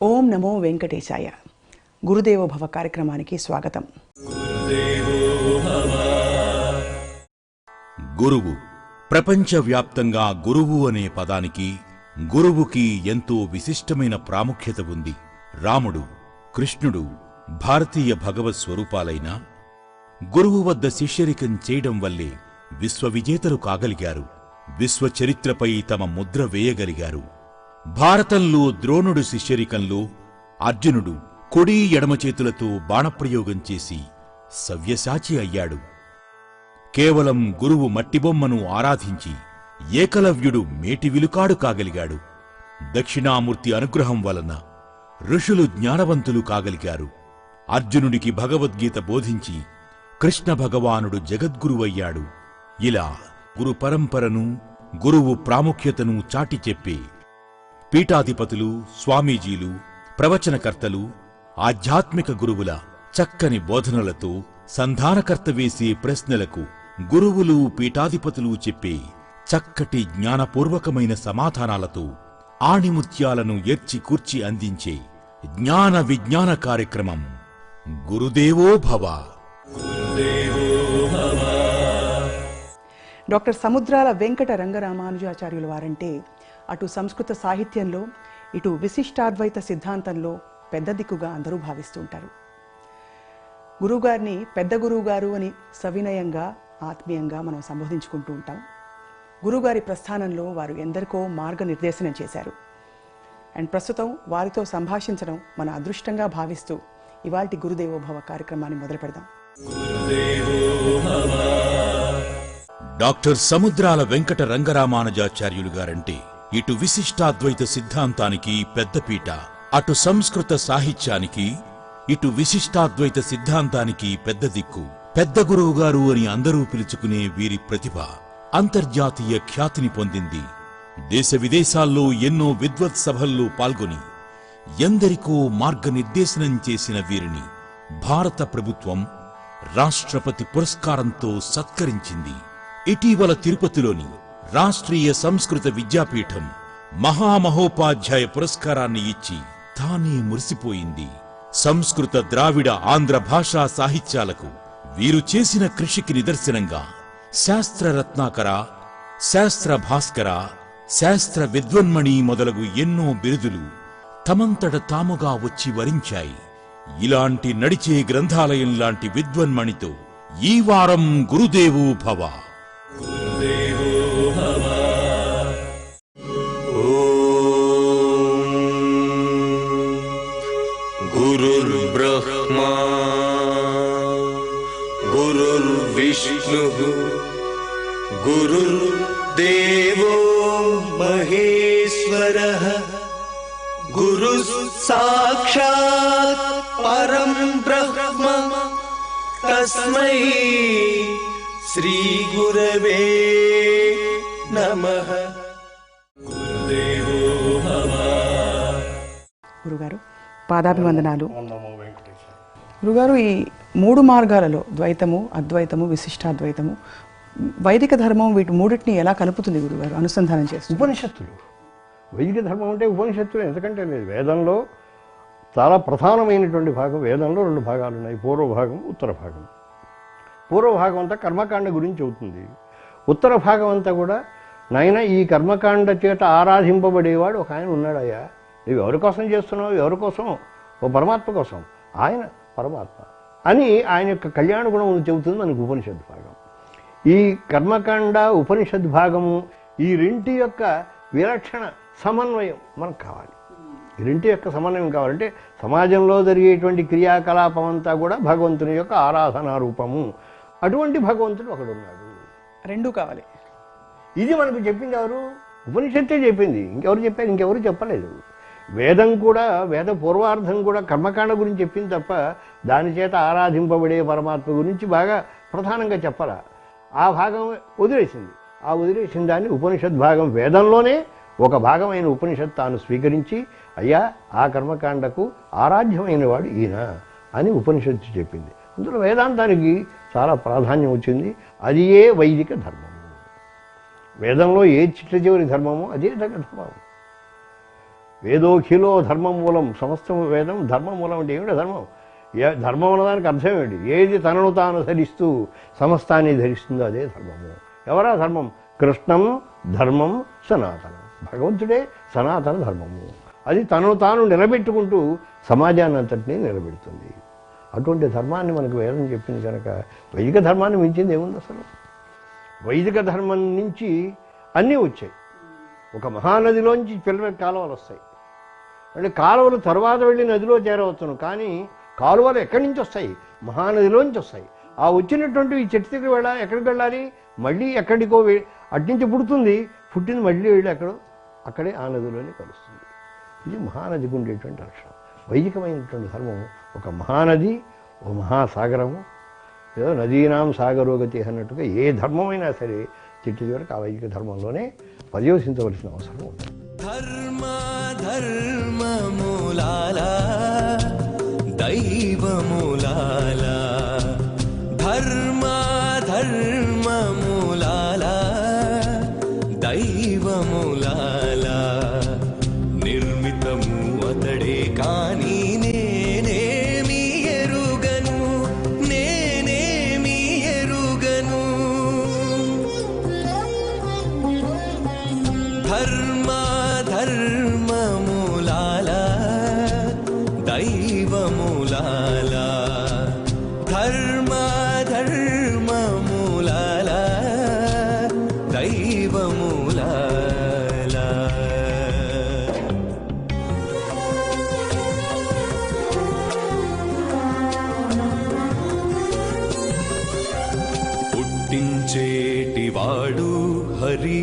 ఓం నమో వెంకటేశాయ. గురుదేవో భవ కార్యక్రమానికి స్వాగతం. గురువు ప్రపంచవ్యాప్తంగా గురువు అనే పదానికి గురువుకి ఎంతో విశిష్టమైన ప్రాముఖ్యత ఉంది. రాముడు, కృష్ణుడు భారతీయ భగవత్ స్వరూపాలైన గురువు వద్ద శిష్యరికం చేయడం వల్లే విశ్వవిజేతలు కాగలిగారు. విశ్వచరిత్రపై తమ ముద్ర వేయగలిగారు. భారతంలో ద్రోణుడు శిష్యరికంలో అర్జునుడు కుడి ఎడమ చేతులతో బాణప్రయోగం చేసి సవ్యసాచి అయ్యాడు. కేవలం గురువు మట్టిబొమ్మను ఆరాధించి ఏకలవ్యుడు మేటివిలుకాడు కాగలిగాడు. దక్షిణామూర్తి అనుగ్రహం వలన ఋషులు జ్ఞానవంతులు కాగలిగారు. అర్జునుడికి భగవద్గీత బోధించి కృష్ణ భగవానుడు జగద్గురువయ్యాడు. ఇలా గురు పరంపరను, గురువు ప్రాముఖ్యతను చాటి చెప్పే పీఠాధిపతులు, స్వామీజీలు, ప్రవచనకర్తలు, ఆధ్యాత్మిక గురువుల చక్కని బోధనలతో సంధానకర్త వేసే ప్రశ్నలకు గురువులు, పీఠాధిపతులు చెప్పే చక్కటి జ్ఞానపూర్వకమైన సమాధానాలతో ఆణిముత్యాలను ఎర్చి కూర్చి అందించే జ్ఞాన విజ్ఞాన కార్యక్రమం గురుదేవో భవ. డాక్టర్ సముద్రాల వెంకట రంగరామానుజాచార్యుల వారంటే అటు సంస్కృత సాహిత్యంలో, ఇటు విశిష్టాద్వైత సిద్ధాంతంలో పెద్ద దిక్కుగా అందరూ భావిస్తూ ఉంటారు. గురువుగారిని పెద్ద గురువుగారు అని సవినయంగా, ఆత్మీయంగా మనం సంబోధించుకుంటూ ఉంటాం. గురువుగారి ప్రస్థానంలో వారు ఎందరికో మార్గనిర్దేశనం చేశారు. అండ్ ప్రస్తుతం వారితో సంభాషించడం మన అదృష్టంగా భావిస్తూ ఇవాల్టి గురుదేవో భవ కార్యక్రమాన్ని మొదలు పెడదాం. డాక్టర్ సముద్రాల వెంకట రంగరామానుజాచార్యులు గారంటే ఇటు విశిష్టాద్వైత సిద్ధాంతానికి పెద్దపీట, అటు సంస్కృత సాహిత్యానికి, ఇటు విశిష్టాద్వైత సిద్ధాంతానికి పెద్ద దిక్కు. పెద్ద గురువుగారు అని అందరూ పిలుచుకునే వీరి ప్రతిభ అంతర్జాతీయ ఖ్యాతిని పొందింది. దేశ విదేశాల్లో ఎన్నో విద్వత్ సభల్లో పాల్గొని ఎందరికో మార్గనిర్దేశనం చేసిన వీరిని భారత ప్రభుత్వం రాష్ట్రపతి పురస్కారంతో సత్కరించింది. ఇటీవల తిరుపతిలోని రాష్ట్రీయ సంస్కృత విద్యాపీఠం మహామహోపాధ్యాయ పురస్కారాన్ని ఇచ్చి తానే మురిసిపోయింది. సంస్కృత, ద్రావిడ, ఆంధ్ర భాషా సాహిత్యాలకు వీరు చేసిన కృషికి నిదర్శనంగా శాస్త్ర రత్నాకర, శాస్త్ర భాస్కర, శాస్త్ర విద్వన్మణి మొదలగు ఎన్నో బిరుదులు తమంతట తాముగా వచ్చి వరించాయి. ఇలాంటి నడిచే గ్రంథాలయం లాంటి విద్వన్మణితో ఈ వారం గురుదేవో భవ. గురుర్బ్రహ్మా గురుర్విష్ణుః గురుర్దేవో మహేశ్వరః గురుః సాక్షాత్ పరం బ్రహ్మ తస్మై శ్రీ గురవే నమః. గురుగారు పాదాభివందనాలు. గురుగారు, ఈ మూడు మార్గాలలో ద్వైతము, అద్వైతము, విశిష్టాద్వైతము, వైదిక ధర్మం వీటి మూడింటిని ఎలా కలుపుతుంది గురుగారు, అనుసంధానం చేస్తుంది? ఉపనిషత్తులు. వైదిక ధర్మం అంటే ఉపనిషత్తులు. ఎందుకంటే లేదు, వేదంలో చాలా ప్రధానమైనటువంటి భాగం. వేదంలో రెండు భాగాలు ఉన్నాయి, పూర్వ భాగం, ఉత్తర భాగం. పూర్వ భాగం అంతా కర్మకాండ గురించి అవుతుంది. ఉత్తర భాగం అంతా కూడా నాయన ఈ కర్మకాండ చేత ఆరాధింపబడేవాడు ఒక ఆయన ఉన్నాడయ్యా, నువ్వు ఎవరి కోసం చేస్తున్నావు, ఎవరి కోసం? ఓ పరమాత్మ కోసం. ఆయన పరమాత్మ అని ఆయన యొక్క కళ్యాణ గుణం చెబుతుంది మనకు ఉపనిషత్ భాగం. ఈ కర్మకాండ, ఉపనిషత్ భాగము, ఈ రెంటి యొక్క విలక్షణ సమన్వయం మనకు కావాలి. ఈ రెంటి యొక్క సమన్వయం కావాలంటే సమాజంలో జరిగేటువంటి క్రియాకలాపం అంతా కూడా భగవంతుని యొక్క ఆరాధనా రూపము. అటువంటి భగవంతుడు ఒకడున్నాడు. రెండూ కావాలి. ఇది మనకు చెప్పింది ఎవరు? ఉపనిషత్తే చెప్పింది. ఇంకెవరు చెప్పారు? ఇంకెవరు చెప్పలేదు. వేదం కూడా, వేద పూర్వార్థం కూడా కర్మకాండ గురించి చెప్పింది తప్ప దాని చేత ఆరాధింపబడే పరమాత్మ గురించి బాగా ప్రధానంగా చెప్పాల. ఆ భాగం వదిలేసింది. ఆ వదిలేసిన దాన్ని ఉపనిషత్ భాగం, వేదంలోనే ఒక భాగమైన ఉపనిషత్ తాను స్వీకరించి అయ్యా ఆ కర్మకాండకు ఆరాధ్యమైన వాడు ఈయన అని ఉపనిషత్తు చెప్పింది. అందులో వేదాంతానికి చాలా ప్రాధాన్యం వచ్చింది. అది ఏ వైదిక ధర్మము. వేదంలో ఏ చిట్ట చివరి ధర్మమో అదే ధర్మము. వేదోఖిలో ధర్మమూలం, సమస్తము వేదం ధర్మమూలం. అంటే ఏమిటి ధర్మం? ధర్మం అన్నదానికి అర్థం ఏమిటి? ఏది తనను తాను ధరిస్తూ సమస్తాన్ని ధరిస్తుందో అదే ధర్మము. ఎవరా ధర్మం? కృష్ణం ధర్మం సనాతనం. భగవంతుడే సనాతన ధర్మము. అది తనను తాను నిలబెట్టుకుంటూ సమాజాన్ని అంతటినీ నిలబెడుతుంది. అటువంటి ధర్మాన్ని మనకు వేదం చెప్పింది కనుక వైదిక ధర్మాన్ని మించింది ఏముంది అసలు? వైదిక ధర్మం నుంచి అన్నీ వచ్చాయి. ఒక మహానదిలోంచి పిల్లల కాలువలు వస్తాయి. అంటే కాలువలు తర్వాత వెళ్ళి నదిలో చేరవచ్చును, కానీ కాలువలు ఎక్కడి నుంచి వస్తాయి? మహానదిలోంచి వస్తాయి. ఆ వచ్చినటువంటి ఈ చెట్టు దగ్గర ఎక్కడికి వెళ్ళాలి? మళ్ళీ ఎక్కడికో అట్నుంచి పుడుతుంది, పుట్టింది మళ్ళీ వెళ్ళి అక్కడే ఆ నదిలోనే కలుస్తుంది. ఇది మహానదికి ఉండేటువంటి లక్షణం. వైదికమైనటువంటి ధర్మం ఒక మహానది, ఒక మహాసాగరము. ఏదో నదీనాం సాగరోగతి అన్నట్టుగా ఏ ధర్మమైనా సరే చిట్టు చివరికి ఆ వైదిక ధర్మంలోనే పర్యవసించవలసిన అవసరం ఉంది. ధర్మమూలాల దైవమూలాల, ధర్మమూలాల దైవమూలాల, నిర్మితము అతడే కాని నేనేమి ఎరుగను, నేనేమి ఎరుగను. ధర్మమూలాల దైవమూలాల, ధర్మమూలాల దైవమూలాల. పుట్టించేటివాడు హరి,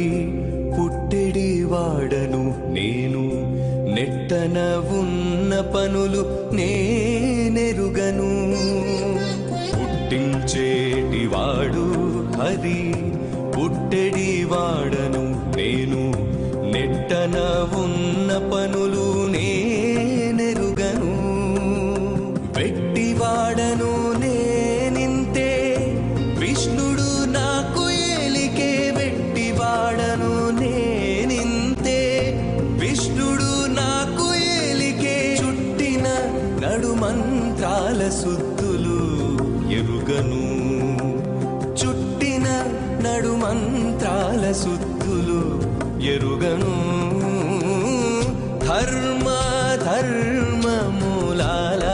పుట్టెడివాడను నేను, నెట్టన ఉన్న పనులు నేనెరుగను. పుట్టించేటివాడు హరి, పుట్టెడివాడను నేను, నెట్టన ఉన్న పనులు నేనెరుగను. వెట్టివాడను నేనింతే, విష్ణుడు నాకు ఏలికే. వెట్టివాడను నేనింతే, విష్ణుడు నాకు ఏలికే. చుట్టిన నడుమంత్రాల సుద్దులు ఎరుగను, చుట్టిన నడుమంత్రాల సుద్దులు ఎరుగను. ధర్మమూలాల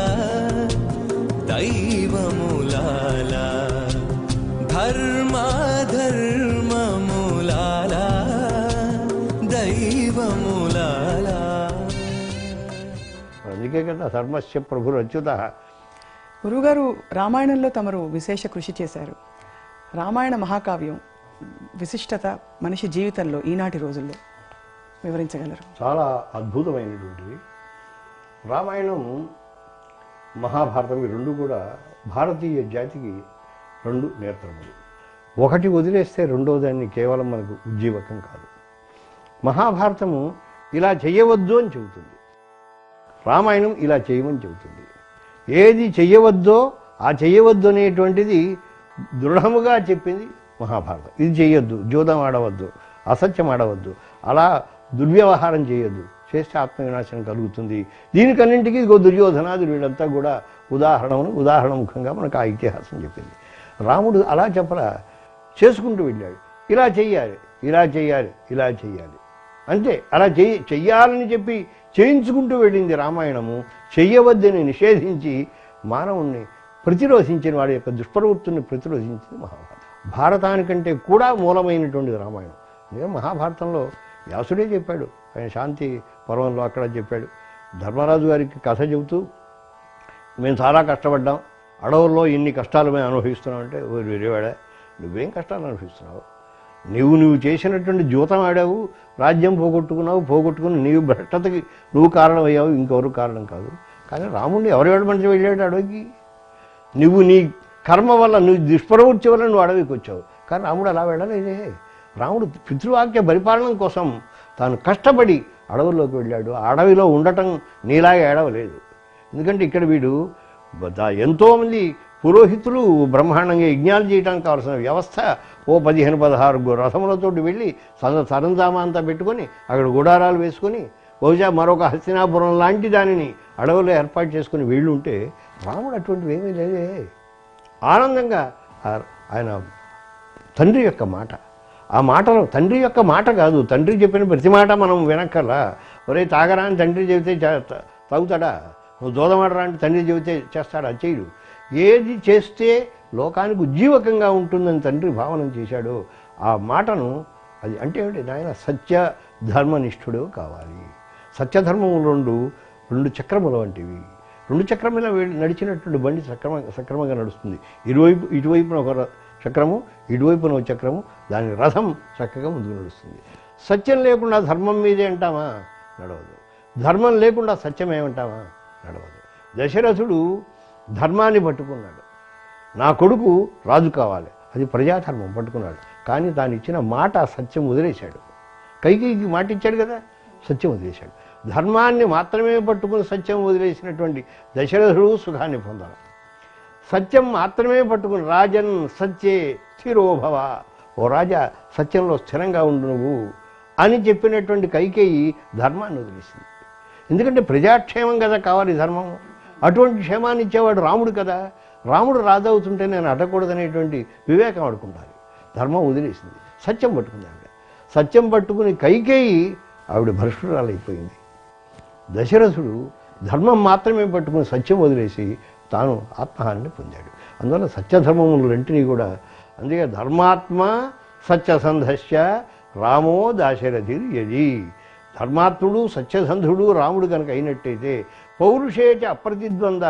దైవమూలాల, ధర్మమూలాల దైవమూలాల. అందుకే కదా ధర్మస్య ప్రభురచ్యుత. గురువుగారు రామాయణంలో తమరు విశేష కృషి చేశారు. రామాయణ మహాకావ్యం విశిష్టత మనిషి జీవితంలో ఈనాటి రోజుల్లో వివరించగలరు? చాలా అద్భుతమైనటువంటిది. రామాయణం మహాభారతం ఈ రెండు కూడా భారతీయ జాతికి రెండు నేత్రములు. ఒకటి వదిలేస్తే రెండో దాన్ని కేవలం మనకు ఉజ్జీవకం కాదు. మహాభారతము ఇలా చేయవద్దు అని చెబుతుంది, రామాయణం ఇలా చేయమని చెబుతుంది. ఏది చెయ్యవద్దో ఆ చెయ్యవద్దు అనేటువంటిది దృఢముగా చెప్పింది మహాభారతం. ఇది చెయ్యొద్దు, జూదం ఆడవద్దు, అసత్యం ఆడవద్దు, అలా దుర్వ్యవహారం చేయొద్దు, చేస్తే ఆత్మవినాశనం కలుగుతుంది. దీనికన్నింటికీ దుర్యోధనాదులు వీళ్ళంతా కూడా ఉదాహరణ ముఖంగా మనకు ఆ ఇతిహాసం చెప్పింది. రాముడు అలా చెప్పలా, చేసుకుంటూ వెళ్ళాడు. ఇలా చెయ్యాలి, ఇలా చెయ్యాలి, ఇలా చెయ్యాలి, అంతే. అలా చెయ్యాలని చెప్పి చేయించుకుంటూ వెళ్ళింది రామాయణము. చెయ్యవద్దని నిషేధించి మానవుణ్ణి ప్రతిరోధించిన వాడి యొక్క దుష్ప్రవృత్తుని ప్రతిరోధించింది మహాభారతం. భారతానికంటే కూడా మూలమైనటువంటిది రామాయణం. నేను మహాభారతంలో వ్యాసుడే చెప్పాడు, ఆయన శాంతి పర్వంలో అక్కడ చెప్పాడు. ధర్మరాజు గారికి కథ చెబుతూ, మేము చాలా కష్టపడ్డాం, అడవుల్లో ఇన్ని కష్టాలు మేము అనుభవిస్తున్నాం అంటే, ఓ వేరేవాడా నువ్వేం కష్టాలు అనుభవిస్తున్నావు? నువ్వు చేసినటువంటి జూతం ఆడావు, రాజ్యం పోగొట్టుకుని నీవు భ్రష్టతకి నువ్వు కారణమయ్యావు, ఇంకెవరు కారణం కాదు. కానీ రాముడిని ఎవరెవరి మనిషి వెళ్ళాడు అడవికి? నువ్వు నీ కర్మ వల్ల, నువ్వు దుష్ప్రవృత్తి వల్ల నువ్వు అడవికి వచ్చావు. కానీ రాముడు అలా వెళ్ళలేదే. రాముడు పితృవాక్య పరిపాలన కోసం తాను కష్టపడి అడవుల్లోకి వెళ్ళాడు. ఆ అడవిలో ఉండటం నీలాగా ఏడవలేదు. ఎందుకంటే ఇక్కడ వీడు ఎంతోమంది పురోహితులు బ్రహ్మాండంగా యజ్ఞాలు చేయడానికి కావాల్సిన వ్యవస్థ, ఓ 15-16 రథములతోటి వెళ్ళి సరంజామా అంతా పెట్టుకొని అక్కడ గుడారాలు వేసుకొని బహుశా మరొక హస్తినాపురం లాంటి దానిని అడవుల్లో ఏర్పాటు చేసుకుని వీళ్ళుంటే రాముడు అటువంటివి ఏమీ లేదే. ఆనందంగా ఆయన తండ్రి యొక్క మాట, ఆ మాటలో తండ్రి యొక్క మాట కాదు, తండ్రి చెప్పిన ప్రతి మాట మనం వినక్కర్లా. ఒరే తాగరా అని తండ్రి చెబితే తాగుతాడా? నువ్వు దూదమాడరా అంటే తండ్రి చెబితే చేస్తాడా? చేయడు. ఏది చేస్తే లోకానికి ఉజ్జీవకంగా ఉంటుందని తండ్రి భావన చేశాడో ఆ మాటను, అది అంటే ఏమిటి నాయన, సత్య ధర్మనిష్ఠుడు కావాలి. సత్యధర్మములు రెండు చక్రముల వంటివి. రెండు చక్రముల నడిచినటువంటి బండి సక్రమంగా నడుస్తుంది. ఇటువైపున ఒక చక్రము, ఇటువైపున ఒక చక్రము, దాని రథం చక్కగా ముందుకు నడుస్తుంది. సత్యం లేకుండా ధర్మం మీదే అంటామా? నడవదు. ధర్మం లేకుండా సత్యం ఏమంటామా? నడవదు. దశరథుడు ధర్మాన్ని పట్టుకున్నాడు. నా కొడుకు రాజు కావాలి, అది ప్రజాధర్మం పట్టుకున్నాడు. కానీ తాను ఇచ్చిన మాట సత్యం వదిలేశాడు. కైకేయికి మాట ఇచ్చాడు కదా, సత్యం వదిలేశాడు. ధర్మాన్ని మాత్రమే పట్టుకుని సత్యం వదిలేసినటువంటి దశరథుడు సుఖాన్ని పొందాలి. సత్యం మాత్రమే పట్టుకుని రాజన్ సత్యే స్థిరోభవ, ఓ రాజా సత్యంలో స్థిరంగా ఉండు నువ్వు అని చెప్పినటువంటి కైకేయి ధర్మాన్ని వదిలేసింది. ఎందుకంటే ప్రజాక్షేమం కదా కావాలి ధర్మం. అటువంటి క్షేమాన్ని ఇచ్చేవాడు రాముడు కదా. రాముడు రాజు అవుతుంటే నేను అడగకూడదనేటువంటి వివేకం ఆడుకుంటాను. ధర్మం వదిలేసింది, సత్యం పట్టుకుంది ఆవిడ. సత్యం పట్టుకుని కైకేయి ఆవిడ భ్రష్టురాలైపోయింది. దశరథుడు ధర్మం మాత్రమే పట్టుకుని సత్యం వదిలేసి తాను ఆత్మహాన్ని పొందాడు. అందువల్ల సత్యధర్మములు రెంటినీ కూడా, అందుకే ధర్మాత్మ సత్యసంధస్య రామో దాశరథిర్ యది. ధర్మాత్ముడు సత్యసంధుడు రాముడు కనుక అయినట్టయితే, పౌరుషేచ అప్రతిద్వంద,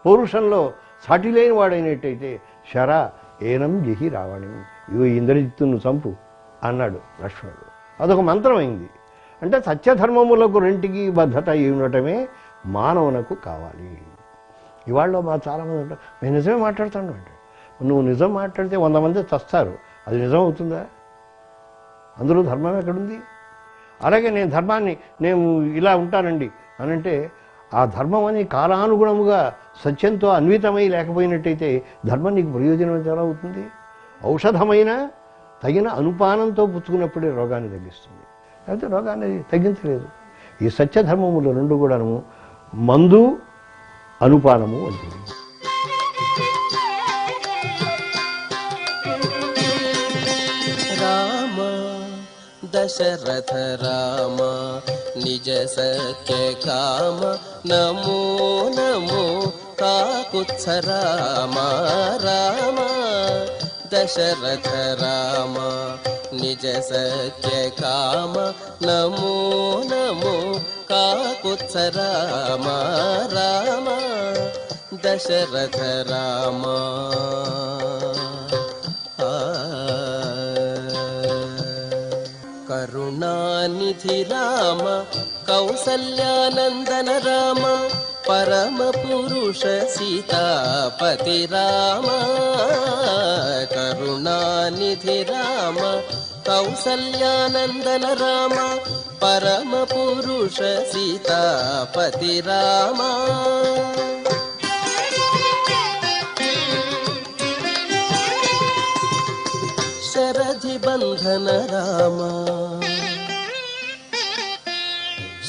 పౌరుషంలో సాటి లేని వాడైనట్టయితే, శర ఏనం జహి రావణి, ఇవి ఇంద్రజిత్తును చంపు అన్నాడు లక్ష్మణుడు. అదొక మంత్రం అయింది. అంటే సత్యధర్మములకు రెంటికి బద్ధత ఉండటమే మానవునకు కావాలి. ఇవాళ మా చాలామంది ఉంటారు, నేను నిజమే మాట్లాడుతాను అంటే, నువ్వు నిజం మాట్లాడితే 100 మంది చస్తారు, అది నిజం అవుతుందా? అందులో ధర్మం ఎక్కడుంది? అలాగే నేను ఇలా ఉంటానండి అనంటే, ఆ ధర్మం అని కాలానుగుణముగా సత్యంతో అన్వితమై లేకపోయినట్టయితే ధర్మం నీకు ప్రయోజనం ఎలా అవుతుంది? ఔషధమైన తగిన అనుపానంతో పుచ్చుకున్నప్పుడే రోగాన్ని తగ్గిస్తుంది, లేకపోతే రోగాన్ని తగ్గించలేదు. ఈ సత్యధర్మములు రెండు కూడాను మందు అనుపానము వంటివి. రామ దశరథ రామ నిజ సత్య కామ నమో నమో కాకుత్స రామ. రామ దశరథ రామ నిజ సత్య కామ నమో నమో కాకుత్స రామ. రామ దశరథ రామ. కరుణానిధి రామ కౌసల్యానందన రామ పరమ పురుష సీతాపతి రామ. కరుణానిధి రామ కౌసల్యానందన రామ పరమ పురుష సీతాపతి రామ. శరధి బంధన రామ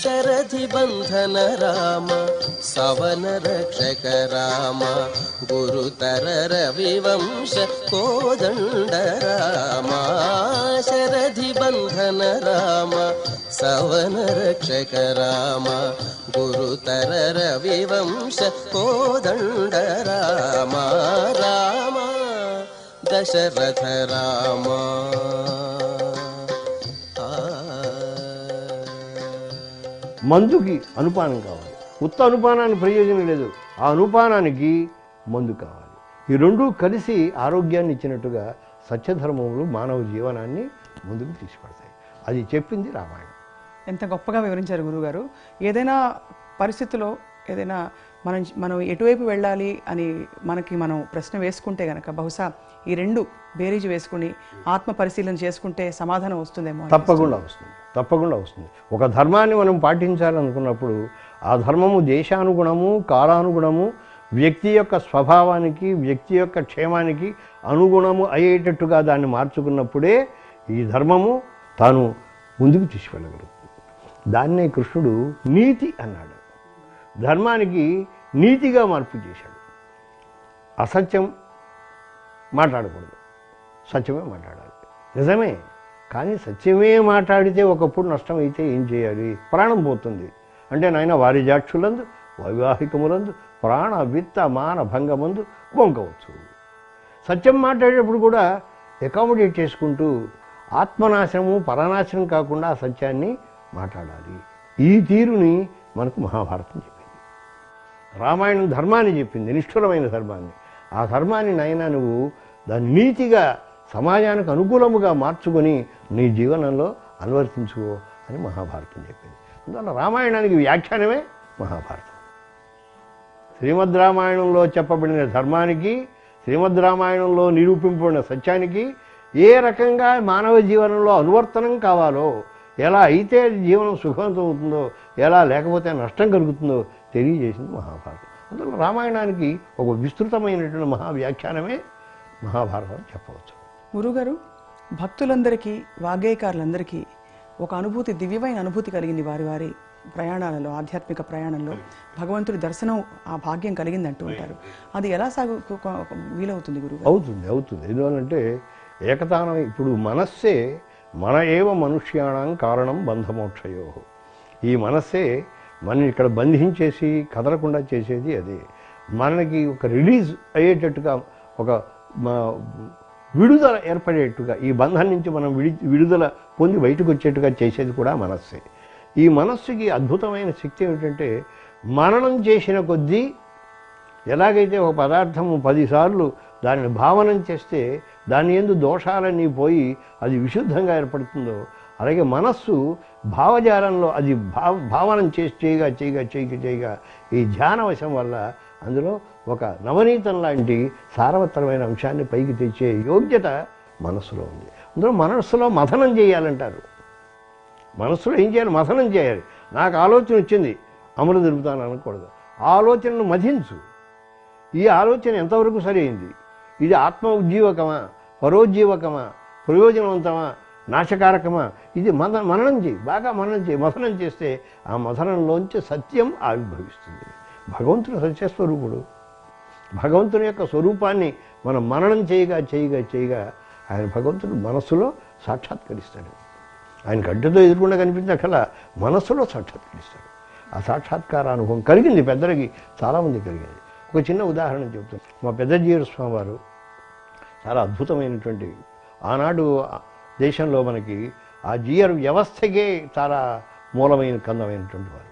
శరధి బంధన రామ సవన రక్షక రామ గురుతర రవివంశ కోదండ రామ. శరధి బంధన రామ సవన రక్షక రామ గురుతర రవివంశ కోదండ రామ. రామ దశరథ రామ. మందుకి అనుపానం కావాలి. ఉత్త అనుపానానికి ప్రయోజనం లేదు, ఆ అనుపానానికి మందు కావాలి. ఈ రెండూ కలిసి ఆరోగ్యాన్ని ఇచ్చినట్టుగా సత్యధర్మములు మానవ జీవనాన్ని ముందుకు తీసుకెడతాయి. అది చెప్పింది రామాయణం. ఎంత గొప్పగా వివరించారు గురువుగారు. ఏదైనా పరిస్థితిలో ఏదైనా మనం ఎటువైపు వెళ్ళాలి అని మనం ప్రశ్న వేసుకుంటే కనుక బహుశా ఈ రెండు బేరీజు వేసుకుని ఆత్మ పరిశీలన చేసుకుంటే సమాధానం వస్తుందేమో. తప్పకుండా వస్తుంది. ఒక ధర్మాన్ని మనం పాటించాలనుకున్నప్పుడు ఆ ధర్మము దేశానుగుణము, కాలానుగుణము, వ్యక్తి యొక్క స్వభావానికి, వ్యక్తి యొక్క క్షేమానికి అనుగుణము అయ్యేటట్టుగా దాన్ని మార్చుకున్నప్పుడే ఈ ధర్మము తాను ముందుకు తీసుకెళ్ళగలుగుతుంది. దాన్నే కృష్ణుడు నీతి అన్నాడు. ధర్మానికి నీతిగా మార్పు చేశాడు. అసత్యం మాట్లాడకూడదు, సత్యమే మాట్లాడాలి. నిజమే, కానీ సత్యమే మాట్లాడితే ఒకప్పుడు నష్టమైతే ఏం చేయాలి? ప్రాణం పోతుంది. అంటే నాయన వారిజాక్షులందు వైవాహికములందు ప్రాణ విత్త మాన భంగమందు వంకవచ్చు. సత్యం మాట్లాడేటప్పుడు కూడా అకామిడేట్ చేసుకుంటూ ఆత్మనాశనము పరనాశనం కాకుండా ఆ సత్యాన్ని మాట్లాడాలి. ఈ తీరుని మనకు మహాభారతం చెప్పింది. రామాయణం ధర్మాన్ని చెప్పింది, నిష్ఠురమైన ధర్మాన్ని. ఆ ధర్మాన్ని నాయన నువ్వు దాన్ని నీతిగా సమాజానికి అనుకూలముగా మార్చుకొని నీ జీవనంలో అనువర్తించుకో అని మహాభారతం చెప్పింది. అందువల్ల రామాయణానికి వ్యాఖ్యానమే మహాభారతం. శ్రీమద్ రామాయణంలో చెప్పబడిన ధర్మానికి, శ్రీమద్ రామాయణంలో నిరూపింపబడిన సత్యానికి ఏ రకంగా మానవ జీవనంలో అనువర్తనం కావాలో, ఎలా అయితే జీవనం సుఖవంతం అవుతుందో, ఎలా లేకపోతే నష్టం కలుగుతుందో తెలియజేసింది మహాభారతం. అందువల్ల రామాయణానికి ఒక విస్తృతమైనటువంటి మహావ్యాఖ్యానమే మహాభారతం చెప్పవచ్చు. గురుగారు, భక్తులందరికీ వాగ్గేయకారులందరికీ ఒక అనుభూతి, దివ్యమైన అనుభూతి కలిగింది వారి వారి ప్రయాణాలలో, ఆధ్యాత్మిక ప్రయాణంలో భగవంతుడి దర్శనం ఆ భాగ్యం కలిగిందంటూ ఉంటారు. అది ఎలా వీలవుతుంది గురుగారు? అవుతుంది. ఎందువల్లంటే ఏకతానం. ఇప్పుడు మనస్సే మన ఏవ మనుష్యాణం కారణం బంధమోక్షయో. ఈ మనస్సే మనని ఇక్కడ బంధించేసి కదలకుండా చేసేది అదే. మనకి ఒక రిలీజ్ అయ్యేటట్టుగా, ఒక విడుదల ఏర్పడేట్టుగా, ఈ బంధం నుంచి మనం విడుదల పొంది బయటకు వచ్చేట్టుగా చేసేది కూడా మనస్సే. ఈ మనస్సుకి అద్భుతమైన శక్తి ఏమిటంటే, మననం చేసిన కొద్దీ ఎలాగైతే ఒక పదార్థము 10 సార్లు దానిని భావనం చేస్తే దాని యందు దోషాలన్నీ పోయి అది విశుద్ధంగా ఏర్పడుతుందో, అలాగే మనస్సు భావజాలంలో అది భావనం చేయగా ఈ ధ్యానవశం వల్ల అందులో ఒక నవనీతం లాంటి సారవత్తరమైన అంశాన్ని పైకి తెచ్చే యోగ్యత మనస్సులో ఉంది. అందులో మనస్సులో మథనం చేయాలంటారు. మనస్సులో ఏం చేయాలి? మథనం చేయాలి. నాకు ఆలోచన వచ్చింది, అమలు జరుపుతాను అనకూడదు. ఆలోచనను మధించు. ఈ ఆలోచన ఎంతవరకు సరైంది? ఇది ఆత్మ ఉజ్జీవకమా, పరోజ్జీవకమా, ప్రయోజనవంతమా, నాశకారకమా? ఇది మననం చేయి, బాగా మననం చేయి. మథనం చేస్తే ఆ మథనంలోంచి సత్యం ఆవిర్భవిస్తుంది. భగవంతుడు సత్యస్వరూపుడు. భగవంతుని యొక్క స్వరూపాన్ని మనం మననం చేయగా ఆయన భగవంతుడు మనస్సులో సాక్షాత్కరిస్తాడు. ఆయన కంటితో ఎదుర్కొండా కనిపించక్కల మనస్సులో సాక్షాత్కరిస్తాడు. ఆ సాక్షాత్కార అనుభవం కలిగింది పెద్దలకి, చాలామంది కలిగింది. ఒక చిన్న ఉదాహరణ చెబుతాను. మా పెద్దజీయర్ స్వామి వారు చాలా అద్భుతమైనటువంటి, ఆనాడు దేశంలో మనకి ఆ జీయర్ వ్యవస్థకే చాలా మూలమైన కందమైనటువంటి వారు.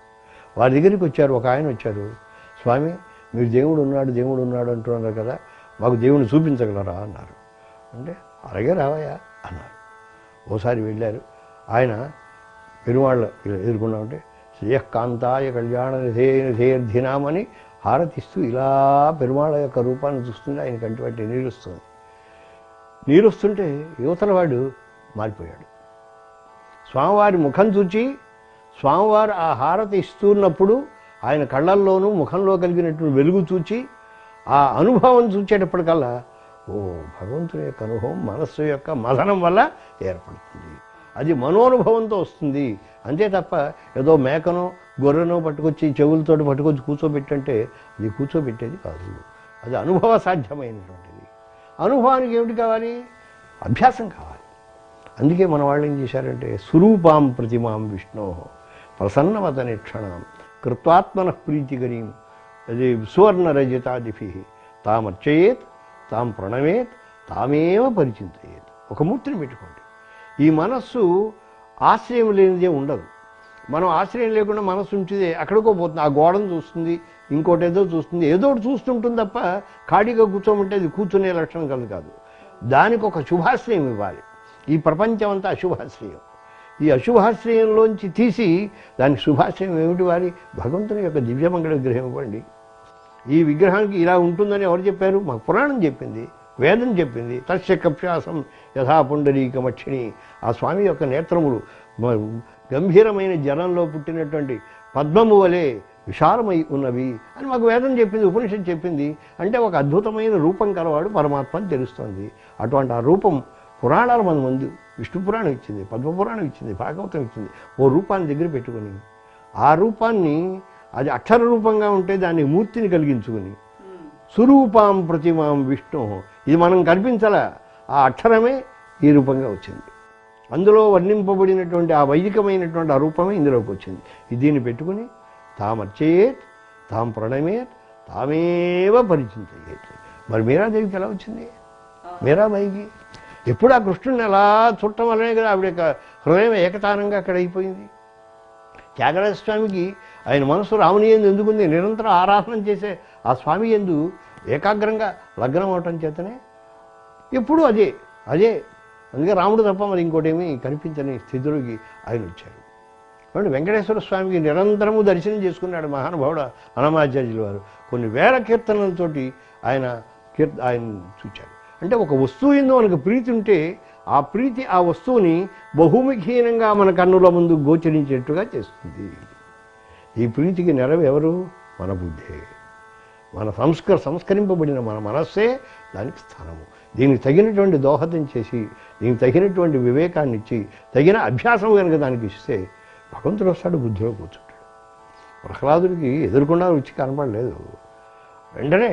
వారి దగ్గరికి వచ్చారు. ఒక ఆయన వచ్చారు, స్వామి మీరు దేవుడు ఉన్నాడు అంటున్నారు కదా, మాకు దేవుడిని చూపించగలరా అన్నారు. అంటే అలాగే రావయ్యా అన్నారు. ఓసారి వెళ్ళారు. ఆయన పెరుమాళ్ళ ఎదుర్కొన్నామంటే శ్రేయకాంతాయ కళ్యాణ నిధేయర్థినామని హారతిస్తూ ఇలా పెరుమాళ్ళ యొక్క రూపాన్ని చూస్తుంటే ఆయన కంటిపట్టి నీరు వస్తుంటే యువతల వాడు మారిపోయాడు. స్వామివారి ముఖం చూచి, స్వామివారు ఆ హారతి ఇస్తున్నప్పుడు ఆయన కళ్ళల్లోనూ ముఖంలో కలిగినటువంటి వెలుగు చూచి, ఆ అనుభవం చూచేటప్పటికల్లా ఓ భగవంతుని యొక్క అనుభవం మనస్సు యొక్క మదనం వల్ల ఏర్పడుతుంది. అది మనోనుభవంతో వస్తుంది. అంతే తప్ప ఏదో మేకనో గొర్రెనో పట్టుకొచ్చి చెవులతోటి పట్టుకొచ్చి కూర్చోబెట్టంటే అది కూర్చోబెట్టేది కాదు. అది అనుభవ సాధ్యమైనటువంటిది. అనుభవానికి ఏమిటి కావాలి? అభ్యాసం కావాలి. అందుకే మన వాళ్ళు ఏం చేశారంటే, స్వరూపాం ప్రతిమాం విష్ణో ప్రసన్నవదనే క్షణం కృత్వాత్మన ప్రీతిగరీం అది సువర్ణరజతాదిభి తామర్చయేత్ తాం ప్రణవేత్ తామేవ పరిచింతయేత్. ఒక మూర్తిని పెట్టుకోండి. ఈ మనస్సు ఆశ్రయం లేనిదే ఉండదు. మనం ఆశ్రయం లేకుండా మనస్సు ఉంచితే ఎక్కడికో పోతుంది. ఆ గోడను చూస్తుంది, ఇంకోటి ఏదో చూస్తుంది, ఏదో ఒకటి చూస్తుంటుంది తప్ప ఖాళీగా కూర్చోమంటే అది కూర్చునే లక్షణం కాదు. దానికి ఒక శుభాశ్రయం ఇవ్వాలి. ఈ ప్రపంచం అంతా అశుభాశ్రయం. ఈ అశుభాశ్రయంలోంచి తీసి దానికి శుభాశ్రయం ఏమిటి వారి? భగవంతుని యొక్క దివ్యమంగళ విగ్రహం ఇవ్వండి. ఈ విగ్రహానికి ఇలా ఉంటుందని ఎవరు చెప్పారు? మాకు పురాణం చెప్పింది, వేదం చెప్పింది. తస్య కప్యాసం యథా పుండరీకమక్షిణి. ఆ స్వామి యొక్క నేత్రములు గంభీరమైన జలంలో పుట్టినటువంటి పద్మము వలె విశాలమై ఉన్నవి అని మాకు వేదం చెప్పింది, ఉపనిషత్తు చెప్పింది. అంటే ఒక అద్భుతమైన రూపం కలవాడు పరమాత్మ అని తెలుస్తోంది. అటువంటి ఆ రూపం పురాణాలు మన ముందు విష్ణు పురాణం ఇచ్చింది, పద్మపురాణం ఇచ్చింది, భాగవతం ఇచ్చింది. ఓ రూపాన్ని దగ్గర పెట్టుకుని ఆ రూపాన్ని అది అక్షర రూపంగా ఉంటే దాన్ని మూర్తిని కలిగించుకుని సురూపాం ప్రతిమాం విష్ణు, ఇది మనం కనిపించాలా, ఆ అక్షరమే ఈ రూపంగా వచ్చింది. అందులో వర్ణింపబడినటువంటి ఆ వైదికమైనటువంటి ఆ రూపమే ఇందులోకి వచ్చింది. దీన్ని పెట్టుకుని తామర్చయేత్ తాం ప్రణమేత్ తామేవ పరిచింతయేత్. మరి మీరాదేవికి ఎలా వచ్చింది? మీరాబాయికి ఎప్పుడు ఆ కృష్ణుని ఎలా చుట్టం వల్లనే కదా ఆవిడ యొక్క హృదయం ఏకతానంగా అక్కడ అయిపోయింది. త్యాగరాజ స్వామికి ఆయన మనసు రాముని యందు ఎందుకుంది? నిరంతరం ఆరాధన చేసే ఆ స్వామి యందు ఏకాగ్రంగా లగ్నం అవటం చేతనే ఎప్పుడు అదే అదే. అందుకే రాముడు తప్ప మరి ఇంకోటేమీ కనిపించని స్థితిలోకి ఆయన వచ్చారు. కాబట్టి వెంకటేశ్వర స్వామికి నిరంతరము దర్శనం చేసుకున్నాడు మహానుభావుడు అన్నమాచార్యుల వారు. కొన్ని వేల కీర్తనలతోటి ఆయన చూచారు. అంటే ఒక వస్తువు ఏందో మనకు ప్రీతి ఉంటే ఆ ప్రీతి ఆ వస్తువుని బహుముఖీనంగా మన కన్నుల ముందు గోచరించేట్టుగా చేస్తుంది. ఈ ప్రీతికి నెరవు ఎవరు? మన బుద్ధే, మన సంస్కరింపబడిన మన మనస్సే దానికి స్థానము. దీనికి తగినటువంటి దోహదం చేసి, దీనికి తగినటువంటి వివేకాన్ని ఇచ్చి, తగిన అభ్యాసం కనుక దానికి ఇస్తే భగవంతుడు వస్తాడు, బుద్ధిలో కూర్చుంటాడు. ప్రహ్లాదుడికి ఎదురుకుండా రుచి కనపడలేదు. వెంటనే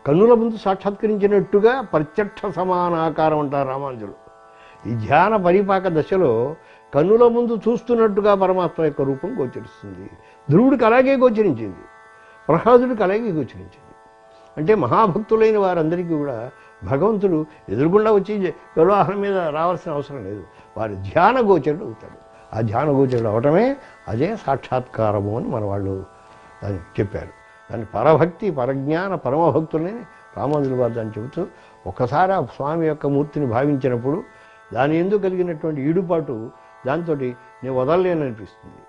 కన్నుల ముందు సాక్షాత్కరించినట్టుగా ప్రత్యక్ష సమానాకారం అంటారు రామానుజులు. ఈ ధ్యాన పరిపాక దశలో కన్నుల ముందు చూస్తున్నట్టుగా పరమాత్మ యొక్క రూపం గోచరిస్తుంది. ధ్రువుడికి అలాగే గోచరించింది, ప్రహ్లాదుడికి అలాగే గోచరించింది. అంటే మహాభక్తులైన వారందరికీ కూడా భగవంతుడు ఎదురుగుండా వచ్చి వివాహం మీద రావాల్సిన అవసరం లేదు. వారి ధ్యాన గోచరుడు అవుతాడు. ఆ ధ్యాన గోచరుడు అవటమే అదే సాక్షాత్కారము అని మన వాళ్ళు దాన్ని చెప్పారు. దాన్ని పరభక్తి, పరజ్ఞాన, పరమభక్తులని రామానుజుల వారు దాన్ని చెబుతూ, ఒక్కసారి ఆ స్వామి యొక్క మూర్తిని భావించినప్పుడు దాని ఎందుకు కలిగినటువంటి ఈడుపాటు దాంతో నేను వదలలేననిపిస్తుంది.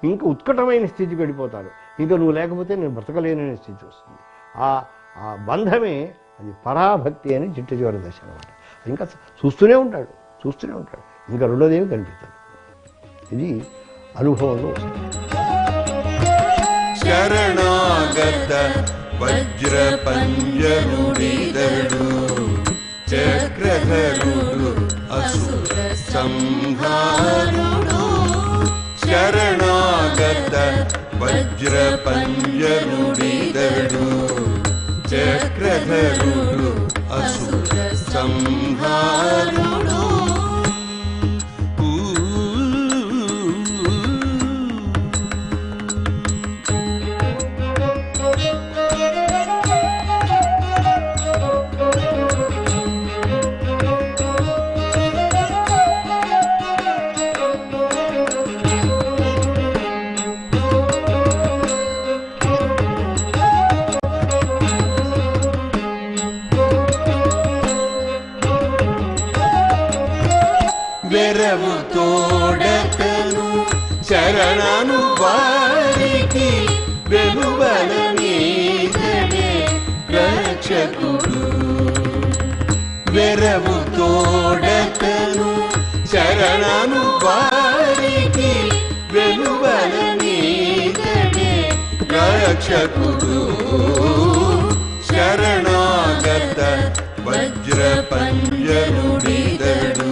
ఇంకా ఉత్కటమైన స్థితికి వెళ్ళిపోతారు. ఇంకా నువ్వు లేకపోతే నేను బ్రతకలేననే స్థితి వస్తుంది. ఆ బంధమే అది పరాభక్తి అని చిట్ట చివరి దశ అనమాట. ఇంకా చూస్తూనే ఉంటాడు. ఇంకా రెండోదేమి కనిపిస్తాడు. ఇది అనుభవంలో వస్తుంది. శరణాగత వజ్ర పంజరుడిదడు చక్రధరుడు అసుర సంహారుడు. శరణాగత వజ్ర పంజరుడిదడు చక్రధరుడు అసుర సంహారుడు. వెరవు తోడతను శరణను వారికి వెలువల మీదనే రక్షకుడు. వెరవు తోడతను శరణను వారికి వెలువల మీదనే రక్షకుడు. శరణాగత వజ్ర పంజరుడిదడు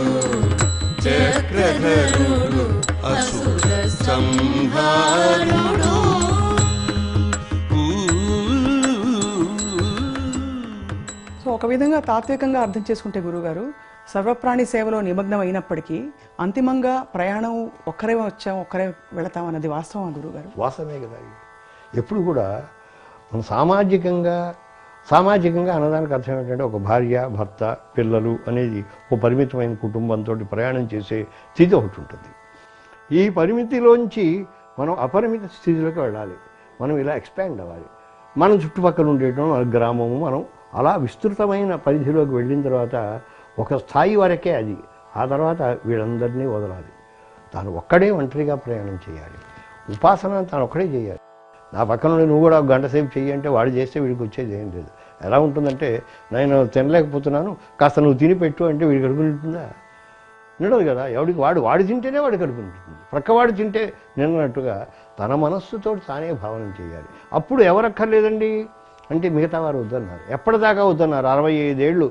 చక్రధరుడు అసుర సంహారుడు. సో ఒక విధంగా తాత్వికంగా అర్థం చేసుకుంటే గురువుగారు సర్వప్రాణి సేవలో నిమగ్నం అయినప్పటికీ అంతిమంగా ప్రయాణం ఒక్కరే వచ్చాం ఒక్కరే వెళతాం అన్నది వాస్తవం గురువుగారు? వాస్తవమే కదా. ఎప్పుడు కూడా మనం సామాజికంగా అన్నదానికి అర్థం ఏంటంటే ఒక భార్య, భర్త, పిల్లలు అనేది ఓ పరిమితమైన కుటుంబంతో ప్రయాణం చేసే స్థితి ఒకటి ఉంటుంది. ఈ పరిమితిలోంచి మనం అపరిమిత స్థితిలోకి వెళ్ళాలి. మనం ఇలా ఎక్స్పాండ్ అవ్వాలి. మనం చుట్టుపక్కల ఉండేటం మన గ్రామము, మనం అలా విస్తృతమైన పరిధిలోకి వెళ్ళిన తర్వాత ఒక స్థాయి వరకే అది. ఆ తర్వాత వీళ్ళందరినీ వదలాలి. తాను ఒక్కడే ఒంటరిగా ప్రయాణం చేయాలి. ఉపాసన తాను ఒక్కడే చేయాలి. నా పక్కన నువ్వు కూడా ఒక గంట సేపు చెయ్యి అంటే వాడు చేస్తే వీడికి వచ్చేది ఏం లేదు. ఎలా ఉంటుందంటే, నేను తినలేకపోతున్నాను కాస్త నువ్వు తిని పెట్టు అంటే వీడికి కడుపు నింటుందా? నిండదు కదా. ఎవడికి వాడు తింటేనే వాడి కడుపు నింటుంది. ప్రక్కవాడు తింటే నిన్నట్టుగా తన మనస్సుతో తానే భావన చేయాలి. అప్పుడు ఎవరక్కర్లేదండి అంటే మిగతా వారు వద్దన్నారు. ఎప్పటిదాకా వద్దన్నారు? 65 ఏళ్ళు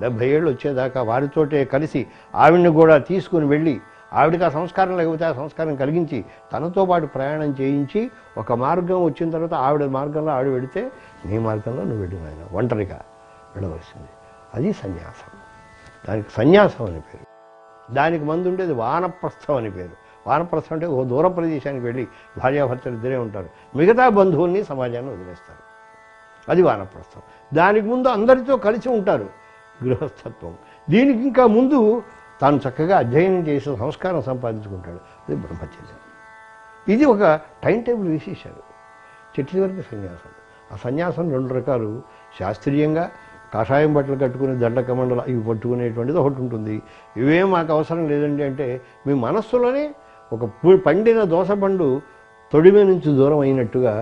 70 ఏళ్ళు వచ్చేదాకా వారితోటే కలిసి ఆవిడ్ని కూడా తీసుకుని వెళ్ళి ఆవిడకి ఆ సంస్కారం లేకపోతే ఆ సంస్కారం కలిగించి తనతో పాటు ప్రయాణం చేయించి ఒక మార్గం వచ్చిన తర్వాత ఆవిడ మార్గంలో ఆవిడ వెడితే నీ మార్గంలో నువ్వు వెళ్ళిన ఆయన ఒంటరిగా వెళ్ళవలసింది. అది సన్యాసం. దానికి సన్యాసం అని పేరు. దానికి ముందు ఉండేది వానప్రస్థం అని పేరు. వానప్రస్థం అంటే ఓ దూర ప్రదేశానికి వెళ్ళి భార్యాభర్తలు ఇద్దరే ఉంటారు, మిగతా బంధువుల్ని సమాజాన్ని వదిలేస్తారు. అది వానప్రస్థం. దానికి ముందు అందరితో కలిసి ఉంటారు, గృహస్థత్వం. దీనికి ఇంకా ముందు తాను చక్కగా అధ్యయనం చేసి సంస్కారం సంపాదించుకుంటాడు, అది బ్రహ్మచర్యం. ఇది ఒక టైం టేబుల్ వేసేశారు. చెట్టు వరకు సన్యాసం. ఆ సన్యాసం 2 రకాలు. శాస్త్రీయంగా కాషాయం బట్టలు కట్టుకుని దండ కమండలు ఇవి పట్టుకునేటువంటిది ఒకటి ఉంటుంది. ఇవేం మాకు అవసరం లేదండి అంటే మీ మనస్సులోనే ఒక పండిన దోసపండు తొడిమే నుంచి దూరం అయినట్టుగా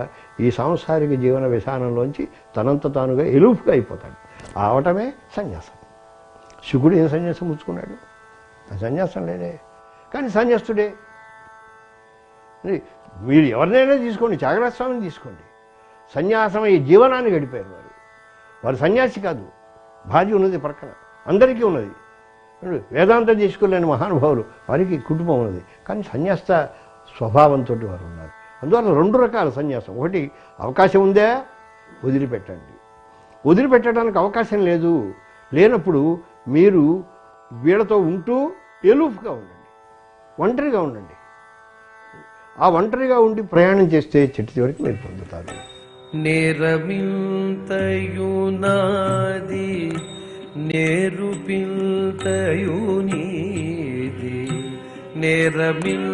ఈ సాంసారిక జీవన విధానంలోంచి తనంత తానుగా ఎలుపుగా అయిపోతాడు. అవటమే సన్యాసం. శుకుడు ఏం సన్యాసం పుచ్చుకున్నాడు? ఆ సన్యాసం లేదే. కానీ సన్యాసుడే. మీరు ఎవరినైనా తీసుకోండి, త్యాగరాజ స్వామిని తీసుకోండి, సన్యాసమై జీవనాన్ని గడిపారు వారు. వారు సన్యాసి కాదు, భార్య ఉన్నది ప్రక్కన, అందరికీ ఉన్నది. వేదాంతం తీసుకోలేని మహానుభావులు, వారికి కుటుంబం ఉన్నది, కానీ సన్యాస స్వభావంతో వారు ఉన్నారు. అందువల్ల 2 రకాల సన్యాసం. ఒకటి అవకాశం ఉందా వదిలిపెట్టండి. వదిలిపెట్టడానికి అవకాశం లేదు, లేనప్పుడు మీరు వీళ్ళతో ఉంటూ ఎలూఫ్గా ఉండండి, ఒంటరిగా ఉండండి. ఆ ఒంటరిగా ఉండి ప్రయాణం చేస్తే చెట్టు చివరికి మీరు పొందుతారు. నేరమింతయునాది నేరుపింతయునీది నేరమింతయునాది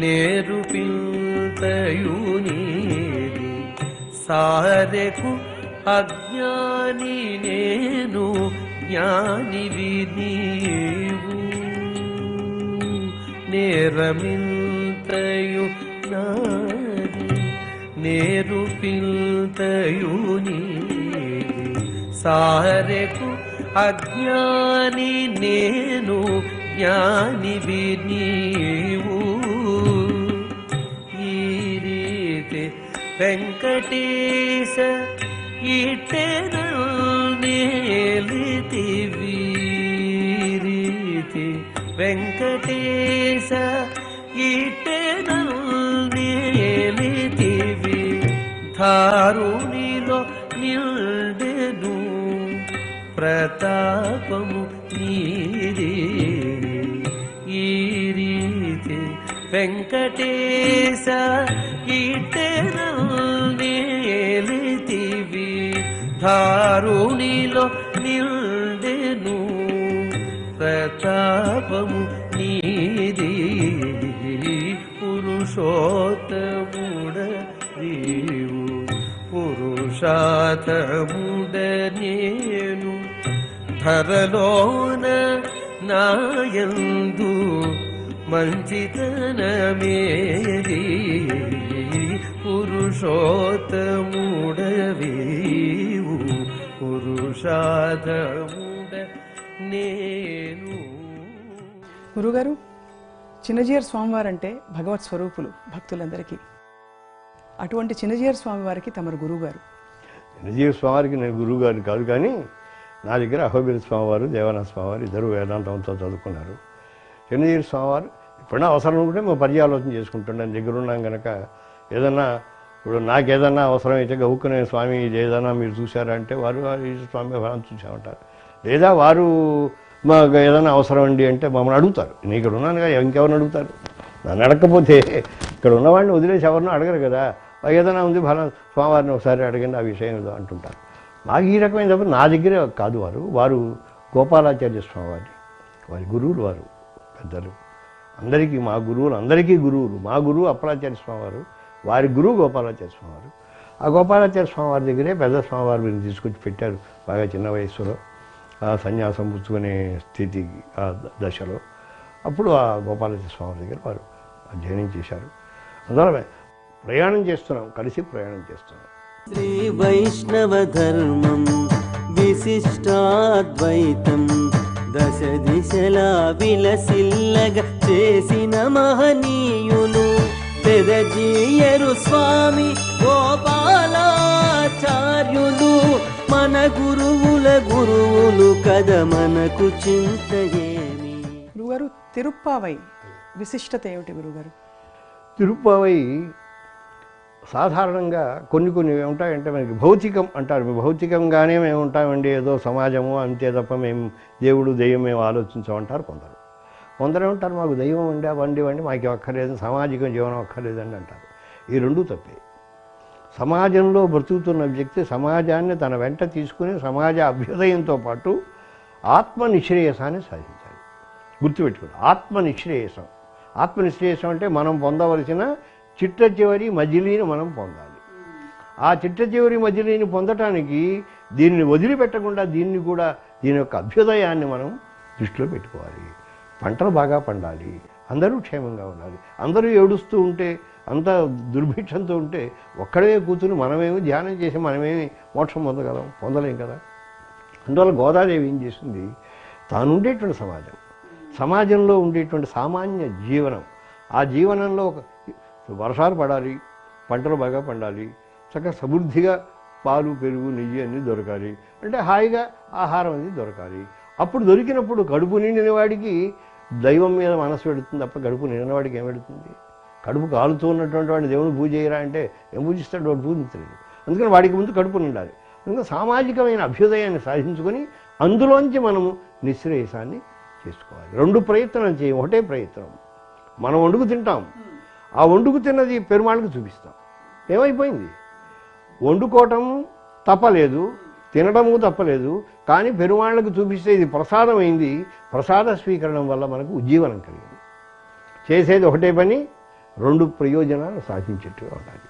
నేరుపింతయునీది సారెకు అజ్ఞాని నేను జ్ఞానివి నీవు నేరమింతయు నాది నేరుపింతయునీది సారెకు అజ్ఞాని నేను జ్ఞానివి నీవు ఈ రీతి వెంకటేశ నేలితివి రీతి వెంకటేశ నేలితివి ధారునిలో నిల్డెను ప్రతాపము నీది ఈ రీతి వెంకటేశ నేలితివి ధారునిలో నిల్డెను ప్రతాపము నీది పురుషోత్తముడ నీవు పురుషాతముడ నేను ధరలోన నాయందు మంచితనమేది పురుషోత్తముడవీవు పురుషాతముడ నేను. గురుగారు, చిన్నజీయర్ స్వామివారంటే భగవత్ స్వరూపులు భక్తులందరికీ. అటువంటి చిన్నజీయర్ స్వామివారికి తమరు గురువుగారు. చిన్నజీయర్ స్వామివారికి నేను గురువు గారిని కాదు, కానీ నా దగ్గర అహోబిల స్వామివారు, దేవానంద స్వామివారు ఇద్దరు వేదాంతంతో చదువుకున్నారు. చిన్నజీయర్ స్వామివారు ఎప్పుడైనా అవసరం ఉంటే మేము పర్యాలోచన చేసుకుంటున్నాను. దగ్గర ఉన్నాం కనుక ఏదన్నా ఇప్పుడు నాకేదన్నా అవసరం అయితే గౌక్కునే స్వామి ఇది ఏదన్నా మీరు చూసారా అంటే వారు స్వామి చూసామంటారు. లేదా వారు మాకు ఏదైనా అవసరం అండి అంటే మమ్మల్ని అడుగుతారు. నేను ఇక్కడ ఉన్నాను కదా, ఇంకెవరిని అడుగుతారు? నన్ను అడగకపోతే ఇక్కడ ఉన్నవాడిని వదిలేసి ఎవరినో అడగరు కదా. ఏదైనా ఉంది స్వామివారిని ఒకసారి అడగండి ఆ విషయం ఏదో అంటుంటారు. మాకు ఈ రకమైన తప్ప నా దగ్గరే కాదు. వారు గోపాలాచార్య స్వామివారి వారి గురువులు, వారు పెద్దలు అందరికీ, మా గురువులు అందరికీ గురువులు. మా గురువు అప్పలాచార్య స్వామివారు, వారి గురువు గోపాలాచార్య స్వామివారు. ఆ గోపాలాచార్య స్వామివారి దగ్గరే పెద్ద స్వామివారి మీరు తీసుకొచ్చి పెట్టారు బాగా చిన్న వయస్సులో, ఆ సన్యాసం పుచ్చుకునే స్థితి ఆ దశలో. అప్పుడు ఆ గోపాలాచార్య స్వామి దగ్గర వారు అధ్యయనం చేశారు. అందువల్ల ప్రయాణం చేస్తున్నాం, కలిసి ప్రయాణం చేస్తున్నాం. శ్రీ వైష్ణవ ధర్మం విశిష్టాద్వైతం దశ దిశలా విలసిల్లగ చేసిన మహనీయులు పెదజీయరు స్వామి గోపాలాచార్యులు మన గురువుల గురువులు కద మనకు చింత ఏమి. గురుగారు, తిరుప్పావై విశిష్టత ఏమిటి గురుగారు? తిరుప్పావై సాధారణంగా కొన్ని ఉంటాయంటే మనకి భౌతికం అంటారు. భౌతికంగానే మేము ఉంటామండి, ఏదో సమాజము అంతే తప్ప మేము దేవుడు దెయ్యం మేము ఆలోచించామంటారు కొందరు. కొందరు ఉంటారు మాకు దైవం అండి అవండి మాకు అక్కర్లేదు, సామాజిక జీవనం అక్కర్లేదండి అంటారు. ఈ రెండూ తప్పే. సమాజంలో బ్రతుకుతున్న వ్యక్తి సమాజాన్ని తన వెంట తీసుకుని సమాజ అభ్యుదయంతో పాటు ఆత్మనిశ్రేయసాన్ని సాధించాలి. గుర్తుపెట్టుకోండి, ఆత్మనిశ్రేయసం. ఆత్మనిశ్రేయసం అంటే మనం పొందవలసిన చిట్ట చివరి మజిలీని మనం పొందాలి. ఆ చిట్ట చివరి మజిలీని పొందటానికి దీనిని వదిలిపెట్టకుండా దీన్ని కూడా దీని యొక్క అభ్యుదయాన్ని మనం దృష్టిలో పెట్టుకోవాలి. పంటలు బాగా పండాలి, అందరూ క్షేమంగా ఉండాలి. అందరూ ఏడుస్తూ ఉంటే, అంత దుర్భిక్షంతో ఉంటే ఒక్కడే కూర్చుని మనమేమి ధ్యానం చేసి మనమేమి మోక్షం పొందలేం కదా. అందువల్ల గోదాదేవి ఏం చేసింది, తాను ఉండేటువంటి సమాజంలో ఉండేటువంటి సామాన్య జీవనం, ఆ జీవనంలో వర్షాలు పడాలి, పంటలు బాగా పండాలి, చక్కగా సమృద్ధిగా పాలు పెరుగు నెయ్యి అన్నీ దొరకాలి, అంటే హాయిగా ఆహారం అనేది దొరకాలి. అప్పుడు దొరికినప్పుడు కడుపు నిండిన వాడికి దైవం మీద మనసు పెడుతుంది తప్ప కడుపు నిండిన వాడికి ఏం పెడుతుంది? కడుపు కాలుతూ ఉన్నటువంటి వాడిని దేవుడు పూజ చేయరా అంటే ఏం పూజిస్తాడు? వాడు పూజించలేడు. అందుకని వాడికి ముందు కడుపు నిండాలి. అందుకని సామాజికమైన అభ్యుదయాన్ని సాధించుకొని అందులోంచి మనము నిశ్రేయసాన్ని చేసుకోవాలి. రెండు ప్రయత్నాలు చేయం, ఒకటే ప్రయత్నం. మనం వండుకు తింటాం, ఆ వండుకు తిన్నది పెరుమాళ్ళకు చూపిస్తాం. ఏమైపోయింది? వండుకోవటం తప్పలేదు, తినడము తప్పలేదు, కానీ పెరుమాళ్ళకు చూపిస్తే ఇది ప్రసాదం అయింది. ప్రసాద స్వీకరణం వల్ల మనకు ఉజ్జీవనం కలిగింది. చేసేది ఒకటే పని, రెండు ప్రయోజనాలు సాధించేట్టుగా ఉండాలి.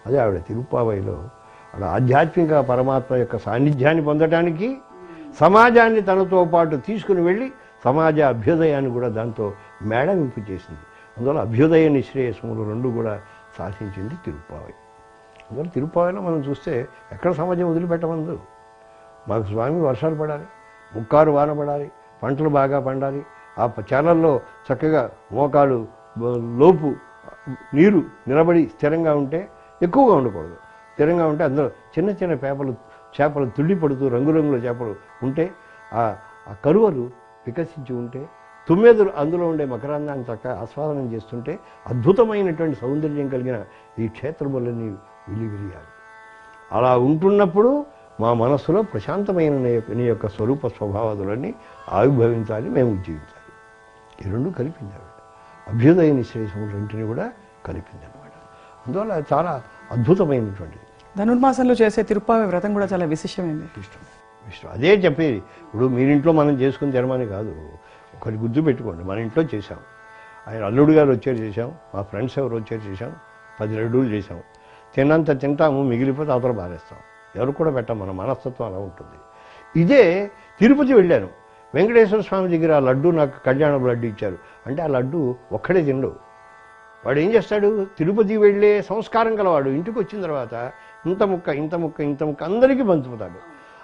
అదే ఆవిడ తిరుప్పావైలో ఆవిడ ఆధ్యాత్మిక పరమాత్మ యొక్క సాన్నిధ్యాన్ని పొందటానికి సమాజాన్ని తనతో పాటు తీసుకుని వెళ్ళి సమాజ అభ్యుదయాన్ని కూడా దాంతో మేళవింపు చేసింది. అందువల్ల అభ్యుదయ నిశ్రేయసములు రెండు కూడా సాధించింది తిరుప్పావై. అందువల్ల తిరుప్పావైలో మనం చూస్తే ఎక్కడ సమాజం వదిలిపెట్టమందు. మాకు స్వామి వర్షాలు పడాలి, ముక్కారు వాన పడాలి, పంటలు బాగా పండాలి, ఆ చేలల్లో చక్కగా మోకాలు లోపు నీరు నిలబడి స్థిరంగా ఉంటే, ఎక్కువగా ఉండకూడదు, స్థిరంగా ఉంటే అందులో చిన్న చిన్న చేపలు తుళ్ళిపడుతూ రంగురంగుల చేపలు ఉంటే, ఆ కరువలు వికసించి ఉంటే, తుమ్మెదలు అందులో ఉండే మకరందాన్ని చక్కగా ఆస్వాదనం చేస్తుంటే అద్భుతమైనటువంటి సౌందర్యం కలిగిన ఈ క్షేత్రములన్నీ విలివిరియాలి. అలా ఉంటున్నప్పుడు మా మనస్సులో ప్రశాంతమైన నీ యొక్క స్వరూప స్వభావాదులన్నీ ఆవిర్భవించాలి, మేము ఉజ్జీవించాలి. ఈ రెండు కలిపింది ఆవిడ. అభ్యుదయ నిశ్రేయసములు రెంటిని కూడా కలిపింది అనమాట. అందువల్ల చాలా అద్భుతమైనటువంటిది. ధనుర్మాసంలో చేసే తిరుప్పావై వ్రతం కూడా చాలా విశిష్టమైంది. ఇష్టం అదే చెప్పేది. ఇప్పుడు మీరింట్లో మనం చేసుకుని తినమని కాదు, ఒకటి గుర్తు పెట్టుకోండి. మన ఇంట్లో చేశాం, ఆయన అల్లుడు గారు వచ్చారు చేశాం, మా ఫ్రెండ్స్ ఎవరు వచ్చారు చేశాం, 10 లడ్డూలు చేశాం. తిన్నంత తింటాము, మిగిలిపోతే అవతల బారేస్తాం. ఎవరు కూడా పెట్టాం, మన మనస్తత్వం అలా ఉంటుంది. ఇదే తిరుపతి వెళ్ళాను, వెంకటేశ్వర స్వామి దగ్గర ఆ లడ్డు నాకు కళ్యాణం లడ్డు ఇచ్చారు అంటే ఆ లడ్డు ఒక్కడే తిండు. వాడు ఏం చేస్తాడు, తిరుపతి వెళ్ళే సంస్కారం గలవాడు ఇంటికి వచ్చిన తర్వాత ఇంత ముక్క ఇంత ముక్క ఇంత ముక్క అందరికీ పంచుతాడు.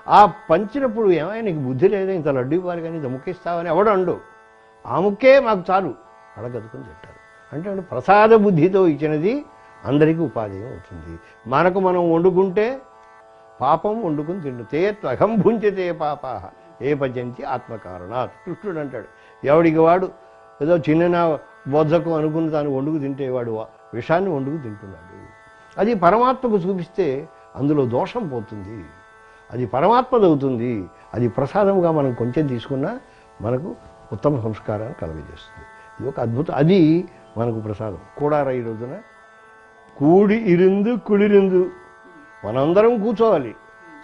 ఆ పంచినప్పుడు ఏమైనా నీకు బుద్ధి లేదా, ఇంత లడ్డు ఇవ్వాలి కానీ ఇంత ముక్క ఇస్తావని ఎవడు అండు. ఆ ముక్కే మాకు చాలు అడగదుకుని తింటారు. అంటే ప్రసాద బుద్ధితో ఇచ్చినది అందరికీ ఉపాధేయం అవుతుంది. మనకు మనం వండుకుంటే పాపం వండుకుని తింటే త్వగం భుంచితే పాపా ఏ పచంతి ఆత్మకారణాత్. కృష్ణుడు అంటాడు, ఎవడికి వాడు ఏదో చిన్న బొజ్జకు అనుకుని తాను వండుకు తింటే వాడు విషాన్ని వండుకు తింటున్నాడు. అది పరమాత్మకు చూపిస్తే అందులో దోషం పోతుంది, అది పరమాత్మదవుతుంది. అది ప్రసాదంగా మనం కొంచెం తీసుకున్నా మనకు ఉత్తమ సంస్కారాన్ని కలుగజేస్తుంది. ఇది ఒక అద్భుతం, అది మనకు ప్రసాదం. కూడారా ఈ రోజున కూడి ఇరిందు కుళిరిందు, మనందరం కూర్చోవాలి,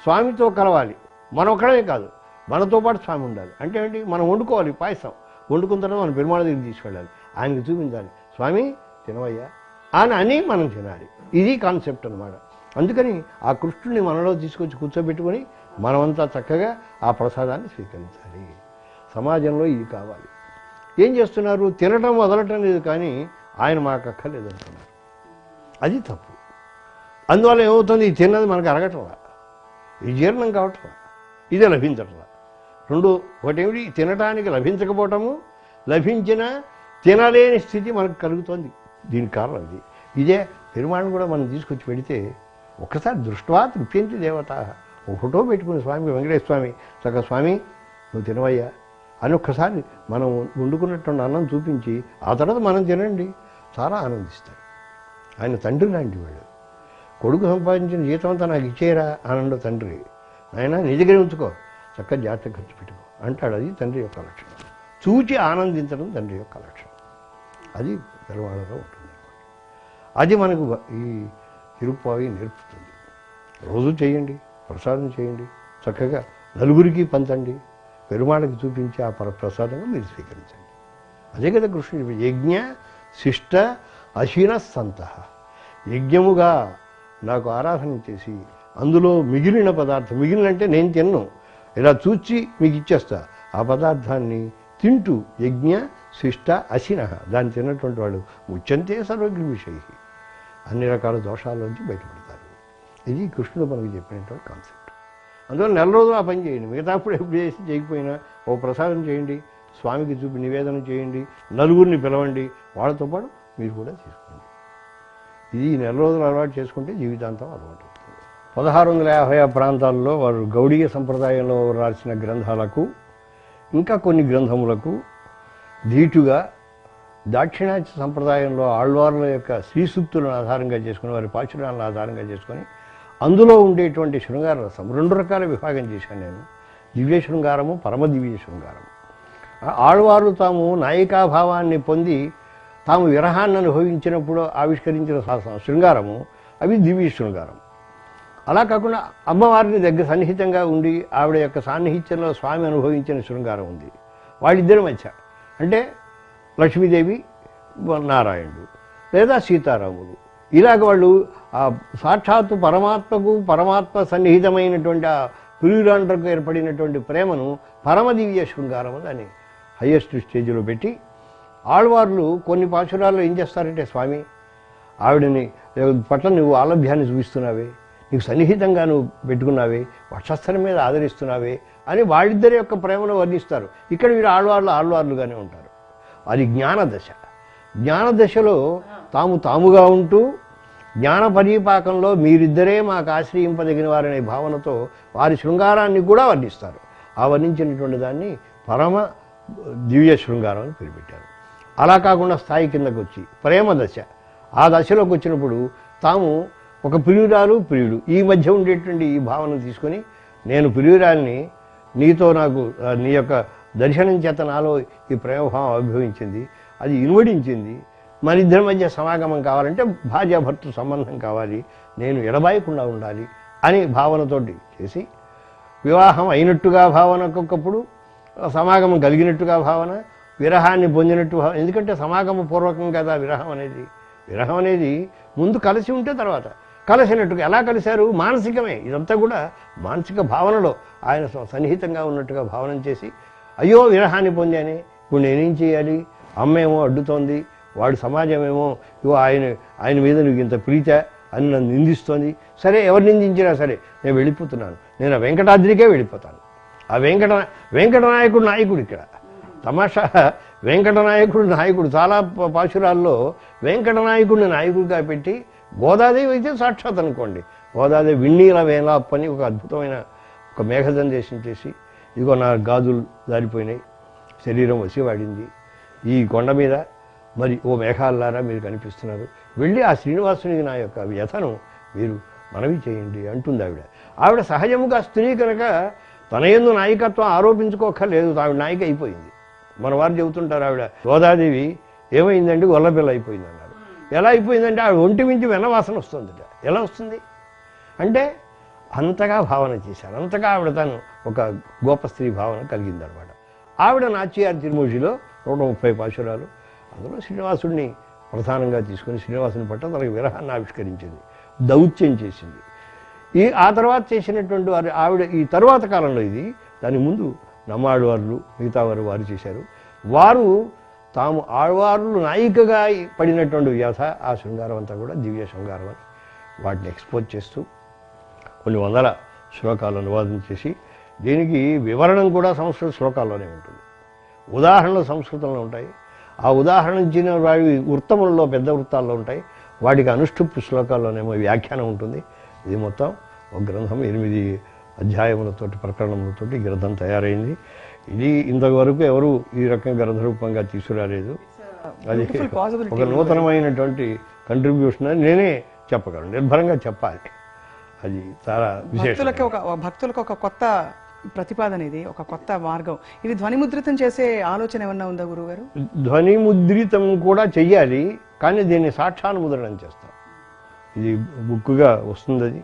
స్వామితో కలవాలి. మనం ఒక్కడమే కాదు, మనతో పాటు స్వామి ఉండాలి. అంటే ఏంటి, మనం వండుకోవాలి పాయసం, వండుకున్న తర్వాత మనం పెరుమాళ దగ్గర తీసుకెళ్ళాలి, ఆయనకి చూపించాలి, స్వామి తినవయ్యా అని మనం తినాలి. ఇది కాన్సెప్ట్ అనమాట. అందుకని ఆ కృష్ణుడిని మనలో తీసుకొచ్చి కూర్చోబెట్టుకొని మనమంతా చక్కగా ఆ ప్రసాదాన్ని స్వీకరించాలి. సమాజంలో ఇది కావాలి. ఏం చేస్తున్నారు, తినటం వదలటం లేదు, కానీ ఆయన మాకు అక్కర్లేదు అంటున్నారు. అది తప్పు. అందువల్ల ఏమవుతుంది, ఈ తిన్నది మనకు అరగటంలా, ఈ జీర్ణం కావటంలా, ఇదే లభించటంలా. రెండు, ఒకటేమిటి, తినటానికి లభించకపోవటము, లభించిన తినలేని స్థితి మనకు కలుగుతుంది. దీనికి కారణం ఇదే. పెరుమాళను కూడా మనం తీసుకొచ్చి పెడితే ఒక్కసారి దృష్ట్వా తృప్యంతి దేవత, ఒక ఫోటో పెట్టుకుని స్వామి వెంకటేశ్వర స్వామి చక్కగా స్వామి నువ్వు తినవయ్యా అని ఒక్కసారి మనం వండుకున్నటువంటి అన్నం చూపించి ఆ తర్వాత మనం తినండి, చాలా ఆనందిస్తాడు. ఆయన తండ్రి లాంటి వాడు. కొడుకు సంపాదించిన జీతం అంతా నాకు ఇచ్చేయరా ఆనంద తండ్రి, ఆయన నీ దగ్గర ఉంచుకో, చక్కగా జాగ్రత్త ఖర్చు పెట్టుకో అంటాడు. అది తండ్రి యొక్క లక్షణం. చూచి ఆనందించడం తండ్రి యొక్క లక్షణం. అది తెలవాడలో ఉంటుంది. అది మనకు ఈ తిరుప్పావి నేర్పుతుంది. రోజు చేయండి, ప్రసాదం చేయండి, చక్కగా నలుగురికి పంచండి, పెరుమాళకి చూపించి ఆ ప్రసాదంగా మీరు స్వీకరించండి. అదే కదా కృష్ణుడు యజ్ఞ శిష్ట అశీన సంత. యజ్ఞముగా నాకు ఆరాధన చేసి అందులో మిగిలిన పదార్థం, మిగిలినంటే నేను తిన్ను, ఇలా చూచి మీకు ఇచ్చేస్తా, ఆ పదార్థాన్ని తింటూ యజ్ఞ శిష్ట అశిన, దాన్ని తిన్నటువంటి వాడు ముచ్చంతే సర్వజ్ఞ విషయ, అన్ని రకాల దోషాల్లోంచి బయటపడతారు. ఇది కృష్ణుడు మనకు చెప్పినటువంటి కాన్సెప్ట్. అందువల్ల నెల రోజులు ఆ పని చేయండి. మిగతా అప్పుడు ఎప్పుడు చేసి చేయకపోయినా ఓ ప్రసాదం చేయండి, స్వామికి చూపి నివేదన చేయండి, నలుగురిని పిలవండి, వాళ్ళతో పాటు మీరు కూడా చేసుకోండి. ఇది నెల రోజులు అలవాటు చేసుకుంటే జీవితాంతం అలవాటు అవుతుంది. 1650 ప్రాంతాల్లో వారు గౌడీయ సంప్రదాయంలో రాసిన గ్రంథాలకు ఇంకా కొన్ని గ్రంథములకు ధీటుగా దాక్షిణాత్య సంప్రదాయంలో ఆళ్వార్ల యొక్క శ్రీసూక్తులను ఆధారంగా చేసుకుని, వారి పాశురాలను ఆధారంగా చేసుకొని అందులో ఉండేటువంటి శృంగార రసం 2 రకాల విభాగం చేశాను నేను. దివ్య శృంగారము, పరమ దివ్య శృంగారము. ఆళ్వారు తాము నాయికాభావాన్ని పొంది తాము విరహాన్ని అనుభవించినప్పుడు ఆవిష్కరించిన శృంగారము అవి దివ్య శృంగారం. అలా కాకుండా అమ్మవారిని దగ్గర సన్నిహితంగా ఉండి ఆవిడ యొక్క సాన్నిహిత్యంలో స్వామి అనుభవించిన శృంగారం ఉంది. వాళ్ళిద్దరి మధ్య అంటే లక్ష్మీదేవి నారాయణుడు లేదా సీతారాములు, ఇలాగ వాళ్ళు ఆ సాక్షాత్తు పరమాత్మకు పరమాత్మ సన్నిహితమైనటువంటి ఆ పులిరాండ్రకు ఏర్పడినటువంటి ప్రేమను పరమదివ్య శృంగారం అని హయ్యెస్ట్ స్టేజ్లో పెట్టి ఆళ్వార్లు కొన్ని పాశురాల్లో ఏం చేస్తారంటే, స్వామి ఆవిడని పట్ల నువ్వు ఆలభ్యాన్ని చూపిస్తున్నావే, నీకు సన్నిహితంగా నువ్వు పెట్టుకున్నావే, వక్షస్థలం మీద ఆదరిస్తున్నావే అని వాళ్ళిద్దరి యొక్క ప్రేమను వర్ణిస్తారు. ఇక్కడ వీరు ఆళ్వార్లుగానే ఉంటారు. అది జ్ఞానదశ. జ్ఞానదశలో తాముగా ఉంటూ జ్ఞాన పరీపాకంలో మీరిద్దరే మాకు ఆశ్రయింపదగిన వారనే భావనతో వారి శృంగారాన్ని కూడా వర్ణిస్తారు. ఆ వర్ణించినటువంటి దాన్ని పరమ దివ్య శృంగారం అని పేరు పెట్టారు. అలా కాకుండా స్థాయి కిందకు వచ్చి ప్రేమ దశ, ఆ దశలోకి వచ్చినప్పుడు తాము ఒక ప్రియురాలు ప్రియుడు ఈ మధ్య ఉండేటువంటి ఈ భావన తీసుకొని, నేను ప్రియురాల్ని, నీతో నాకు నీ యొక్క దర్శనం చేత నాలో ఈ ప్రేమభావం అభిభవించింది, అది ఇనువడించింది, మన ఇద్దరి మధ్య సమాగమం కావాలంటే భార్యాభర్తృ సంబంధం కావాలి, నేను ఎడబాయకుండా ఉండాలి అని భావనతోటి చేసి, వివాహం అయినట్టుగా భావన ఒక్కొక్కప్పుడు, సమాగమం కలిగినట్టుగా భావన, విరహాన్ని పొందినట్టు భావన. ఎందుకంటే సమాగమ పూర్వకం కదా విరహం అనేది. విరహం అనేది ముందు కలిసి ఉంటే తర్వాత కలిసినట్టుగా. ఎలా కలిశారు? మానసికమే. ఇదంతా కూడా మానసిక భావనలో ఆయన సన్నిహితంగా ఉన్నట్టుగా భావన చేసి, అయ్యో విరహాన్ని పొందానే, ఇప్పుడు నేనేం చేయాలి, అమ్మేమో అడ్డుతోంది, వాడు సమాజమేమో ఇవో ఆయన మీద నువ్వు ఇంత ప్రీత అని నన్ను నిందిస్తోంది. సరే, ఎవరు నిందించినా సరే నేను వెళ్ళిపోతున్నాను, నేను ఆ వెంకటాద్రికే వెళ్ళిపోతాను. ఆ వెంకటనాయకుడు నాయకుడు ఇక్కడ తమాషా. వెంకటనాయకుడు నాయకుడు. చాలా పాశురాల్లో వెంకటనాయకుడిని నాయకుడిగా పెట్టి, గోదాదేవి అయితే సాక్షాత్ అనుకోండి, గోదాదేవి విన్నీల వేలాప్పని ఒక అద్భుతమైన ఒక మేఘదందేశం చేసి, ఇదిగో నా గాజులు జారిపోయినాయి, శరీరం వసివాడింది, ఈ కొండ మీద మరి ఓ మేఘాల్లారా మీరు కనిపిస్తున్నారు, వెళ్ళి ఆ శ్రీనివాసునికి నా యొక్క వ్యథను మీరు మనవి చేయండి అంటుంది ఆవిడ. ఆవిడ సహజముగా స్త్రీ కనుక తన యందు నాయకత్వం ఆరోపించుకోక్కర్లేదు, ఆవిడ నాయిక అయిపోయింది. మన వారు చెబుతుంటారు, ఆవిడ గోదాదేవి ఏమైందండి, గొల్లపిల్ల అయిపోయింది అన్నారు. ఎలా అయిపోయిందంటే ఆవిడ ఒంటి మించి వెనవాసన వస్తుందట. ఎలా వస్తుంది అంటే అంతగా భావన చేశారు, అంతగా ఆవిడ తను ఒక గోప స్త్రీ భావన కలిగిందనమాట. ఆవిడ నాట్యార్ తిరుమూషిలో 130 పాశురాలు, అందులో శ్రీనివాసుడిని ప్రధానంగా తీసుకుని శ్రీనివాసుని పట్ల తనకు విరహాన్ని ఆవిష్కరించింది, దౌత్యం చేసింది. ఆ తర్వాత చేసినటువంటి ఆవిడ ఈ తరువాత కాలంలో, ఇది దాని ముందు నమ్మాళ్వార్లు మిగతా వారు చేశారు. వారు తాము ఆళ్వార్లు నాయికగా పడినటువంటి వ్యథ, ఆ శృంగారం అంతా కూడా దివ్య శృంగారం అని వాటిని ఎక్స్పోజ్ చేస్తూ కొన్ని వందల శ్లోకాలు అనువాదం చేసి, దీనికి వివరణం కూడా సంస్కృత శ్లోకాల్లోనే ఉంటుంది, ఉదాహరణలు సంస్కృతంలో ఉంటాయి. ఆ ఉదాహరణ ఇచ్చిన వాడి వృత్తములలో పెద్ద వృత్తాల్లో ఉంటాయి, వాటికి అనుష్ఠుప్ శ్లోకాల్లోనేమో వ్యాఖ్యానం ఉంటుంది. ఇది మొత్తం ఒక గ్రంథం 8 అధ్యాయములతోటి ప్రకరణములతోటి గ్రంథం తయారైంది. ఇది ఇంతవరకు ఎవరు ఈ రకంగా గ్రంథరూపంగా తీసుకురాలేదు. అది ఒక నూతనమైనటువంటి కంట్రిబ్యూషన్ అని నేనే చెప్పగలను, నిర్భరంగా చెప్పాలి. అది చాలా విశేషం. భక్తులకు ఒక కొత్త ప్రతిపాదన, ఇది ఒక కొత్త మార్గం. ఇది ధ్వనిముద్రితం చేసే ఆలోచన ఏమన్నా ఉందా గురువుగారు? ధ్వనిముద్రితం కూడా చెయ్యాలి, కానీ దీన్ని సాక్షానుముద్రణం చేస్తాం. ఇది బుక్గా వస్తుంది. అది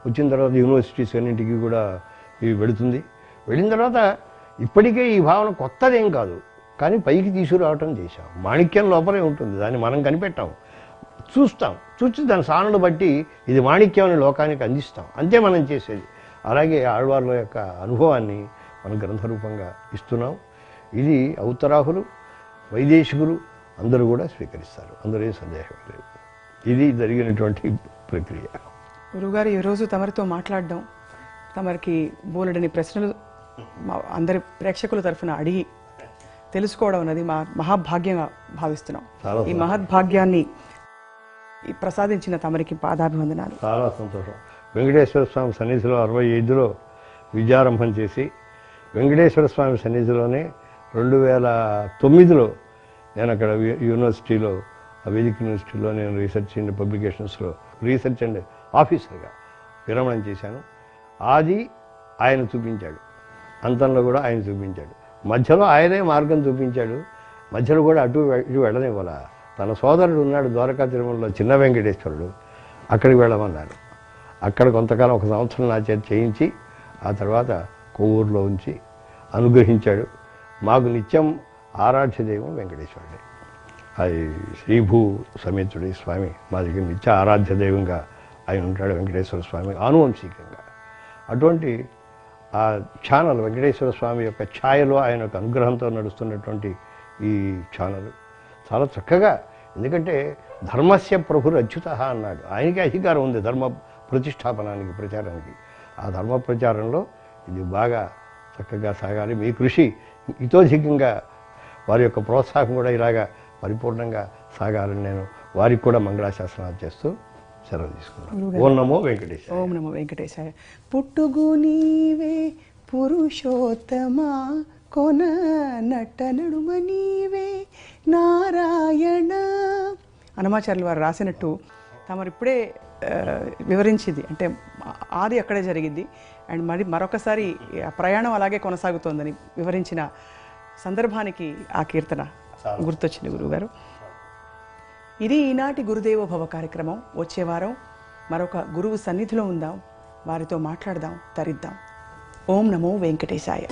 వచ్చిన తర్వాత యూనివర్సిటీస్ అన్నింటికి కూడా ఇది వెళుతుంది. వెళ్ళిన తర్వాత ఇప్పటికే ఈ భావన కొత్తదేం కాదు, కానీ పైకి తీసుకురావటం చేశాం. మాణిక్యం లోపలే ఉంటుంది, దాన్ని మనం కనిపెట్టాం, చూసి దాని సానులు బట్టి ఇది మాణిక్యం అని లోకానికి అందిస్తాం, అంతే మనం చేసేది. అలాగే ఆళ్వార్ల యొక్క అనుభవాన్ని మనం గ్రంథరూపంగా ఇస్తున్నాం. ఇది ఔత్తరాహులు, వైదేశికులు అందరూ కూడా స్వీకరిస్తారు, అందరూ సందేహం లేదు. ఇది జరిగినటువంటి ప్రక్రియ. గురువుగారు, ఈరోజు తమరితో మాట్లాడడం, తమరికి బోలెడని ప్రశ్నలు అందరి ప్రేక్షకుల తరఫున అడిగి తెలుసుకోవడం అన్నది మా మహాభాగ్యంగా భావిస్తున్నాం. ఈ మహద్భాగ్యాన్ని ప్రసాదించిన తమరికి పాదాభివందనాలు. చాలా సంతోషం. వెంకటేశ్వర స్వామి సన్నిధిలో 65లో విద్యారంభం చేసి వెంకటేశ్వర స్వామి సన్నిధిలోనే 2009లో నేను అక్కడ యూనివర్సిటీలో, వేదిక యూనివర్సిటీలో నేను రీసెర్చ్ అండ్ పబ్లికేషన్స్లో రీసెర్చ్ అండ్ ఆఫీసర్గా విరమణ చేశాను. అది ఆయన చూపించాడు, అంతంలో కూడా ఆయన చూపించాడు, మధ్యలో ఆయనే మార్గం చూపించాడు. మధ్యలో కూడా అటు ఇటు వెళ్ళనివ్వాల. తన సోదరుడు ఉన్నాడు ద్వారకా తిరుమలలో, చిన్న వెంకటేశ్వరుడు, అక్కడికి వెళ్ళమన్నాడు. అక్కడ కొంతకాలం 1 సంవత్సరం నా చేతి చేయించి ఆ తర్వాత కొవ్వూరులో ఉంచి అనుగ్రహించాడు. మాకు నిత్యం ఆరాధ్య దైవం వెంకటేశ్వరుడే. అది శ్రీభూ సమేతుడి స్వామి మా దగ్గర నిత్య ఆరాధ్య దైవంగా ఆయన ఉంటాడు, వెంకటేశ్వర స్వామి ఆనువంశికంగా. అటువంటి ఆ ఛానల్ వెంకటేశ్వర స్వామి యొక్క ఛాయలో ఆయన యొక్క అనుగ్రహంతో నడుస్తున్నటువంటి ఈ ఛానల్ చాలా చక్కగా, ఎందుకంటే ధర్మస్య ప్రభుర్ అచ్యుత అన్నాడు. ఆయనకి అధికారం ఉంది ధర్మ ప్రతిష్టాపనానికి, ప్రచారానికి. ఆ ధర్మ ప్రచారంలో ఇది బాగా చక్కగా సాగాలి. మీ కృషి ఇతోధికంగా, వారి యొక్క ప్రోత్సాహం కూడా ఇలాగా పరిపూర్ణంగా సాగాలని నేను వారికి కూడా మంగళాశాసనాలు చేస్తూ సెలవు తీసుకున్నాను. ఓం నమో వెంకటేశాయ. ఓం నమో వెంకటేశాయ. పుట్టుగు నీవే పురుషోత్తమా, కొన నట్ట నడుమ నీవే నారాయణ. హనుమాచార్యులు వారు రాసినట్టు తమరిప్పుడే వివరించింది, అంటే ఆది అక్కడే జరిగింది అండ్ మరొకసారి ప్రయాణం అలాగే కొనసాగుతోందని వివరించిన సందర్భానికి ఆ కీర్తన గుర్తొచ్చింది గురువుగారు. ఇది ఈనాటి గురుదేవో భవ కార్యక్రమం. వచ్చే వారం మరొక గురువు సన్నిధిలో ఉందాం, వారితో మాట్లాడదాం, తరిద్దాం. ఓం నమో వెంకటేశాయ.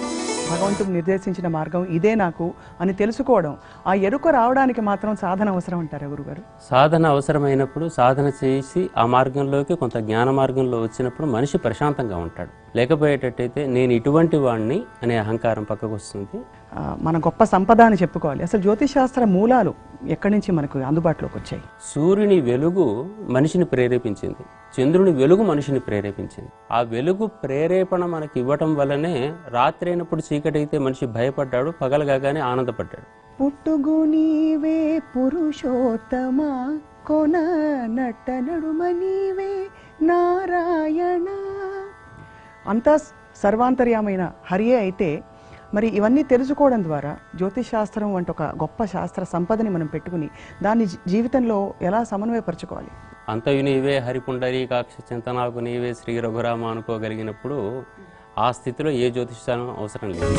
భగవంతుడు నిర్దేశించిన మార్గం ఇదే నాకు అని తెలుసుకోవడం, ఆ ఎరుక రావడానికి మాత్రం సాధన అవసరం అంటారా గురుగారు? సాధన అవసరమైనప్పుడు సాధన చేసి ఆ మార్గంలోకి కొంత జ్ఞాన మార్గంలో వచ్చినప్పుడు మనిషి ప్రశాంతంగా ఉంటాడు. లేకపోయేటట్టయితే నేను ఇటువంటి వాడిని అనే అహంకారం పక్కకు వస్తుంది. మన గొప్ప సంపద అని చెప్పుకోవాలి. అసలు జ్యోతిషాస్త్ర మూలాలు ఎక్కడి నుంచి మనకు అందుబాటులోకి వచ్చాయి? సూర్యుని వెలుగు మనిషిని ప్రేరేపించింది, చంద్రుని వెలుగు మనిషిని ప్రేరేపించింది. ఆ వెలుగు ప్రేరేపణ మనకి ఇవ్వటం వల్లనే రాత్రి అయినప్పుడు చీకటి అయితే మనిషి భయపడ్డాడు, పగలగానే ఆనందపడ్డాడు. పుట్టుగు నీవే పురుషోత్తమా, కొన నట్ట నడుమ నీవే నారాయణ. అంతా సర్వాంతర్యామైన హరియే అయితే మరి ఇవన్నీ తెలుసుకోవడం ద్వారా జ్యోతిషాస్త్రం వంటి ఒక గొప్ప శాస్త్ర సంపదని మనం పెట్టుకుని దాన్ని జీవితంలో ఎలా సమన్వయపరచుకోవాలి? అంతయు నీవే హరిపుండరీకాక్ష చింతనాకు నీవే శ్రీ రఘురామ అనుకోగలిగినప్పుడు ఆ స్థితిలో ఏ జ్యోతిషానం అవసరం లేదు.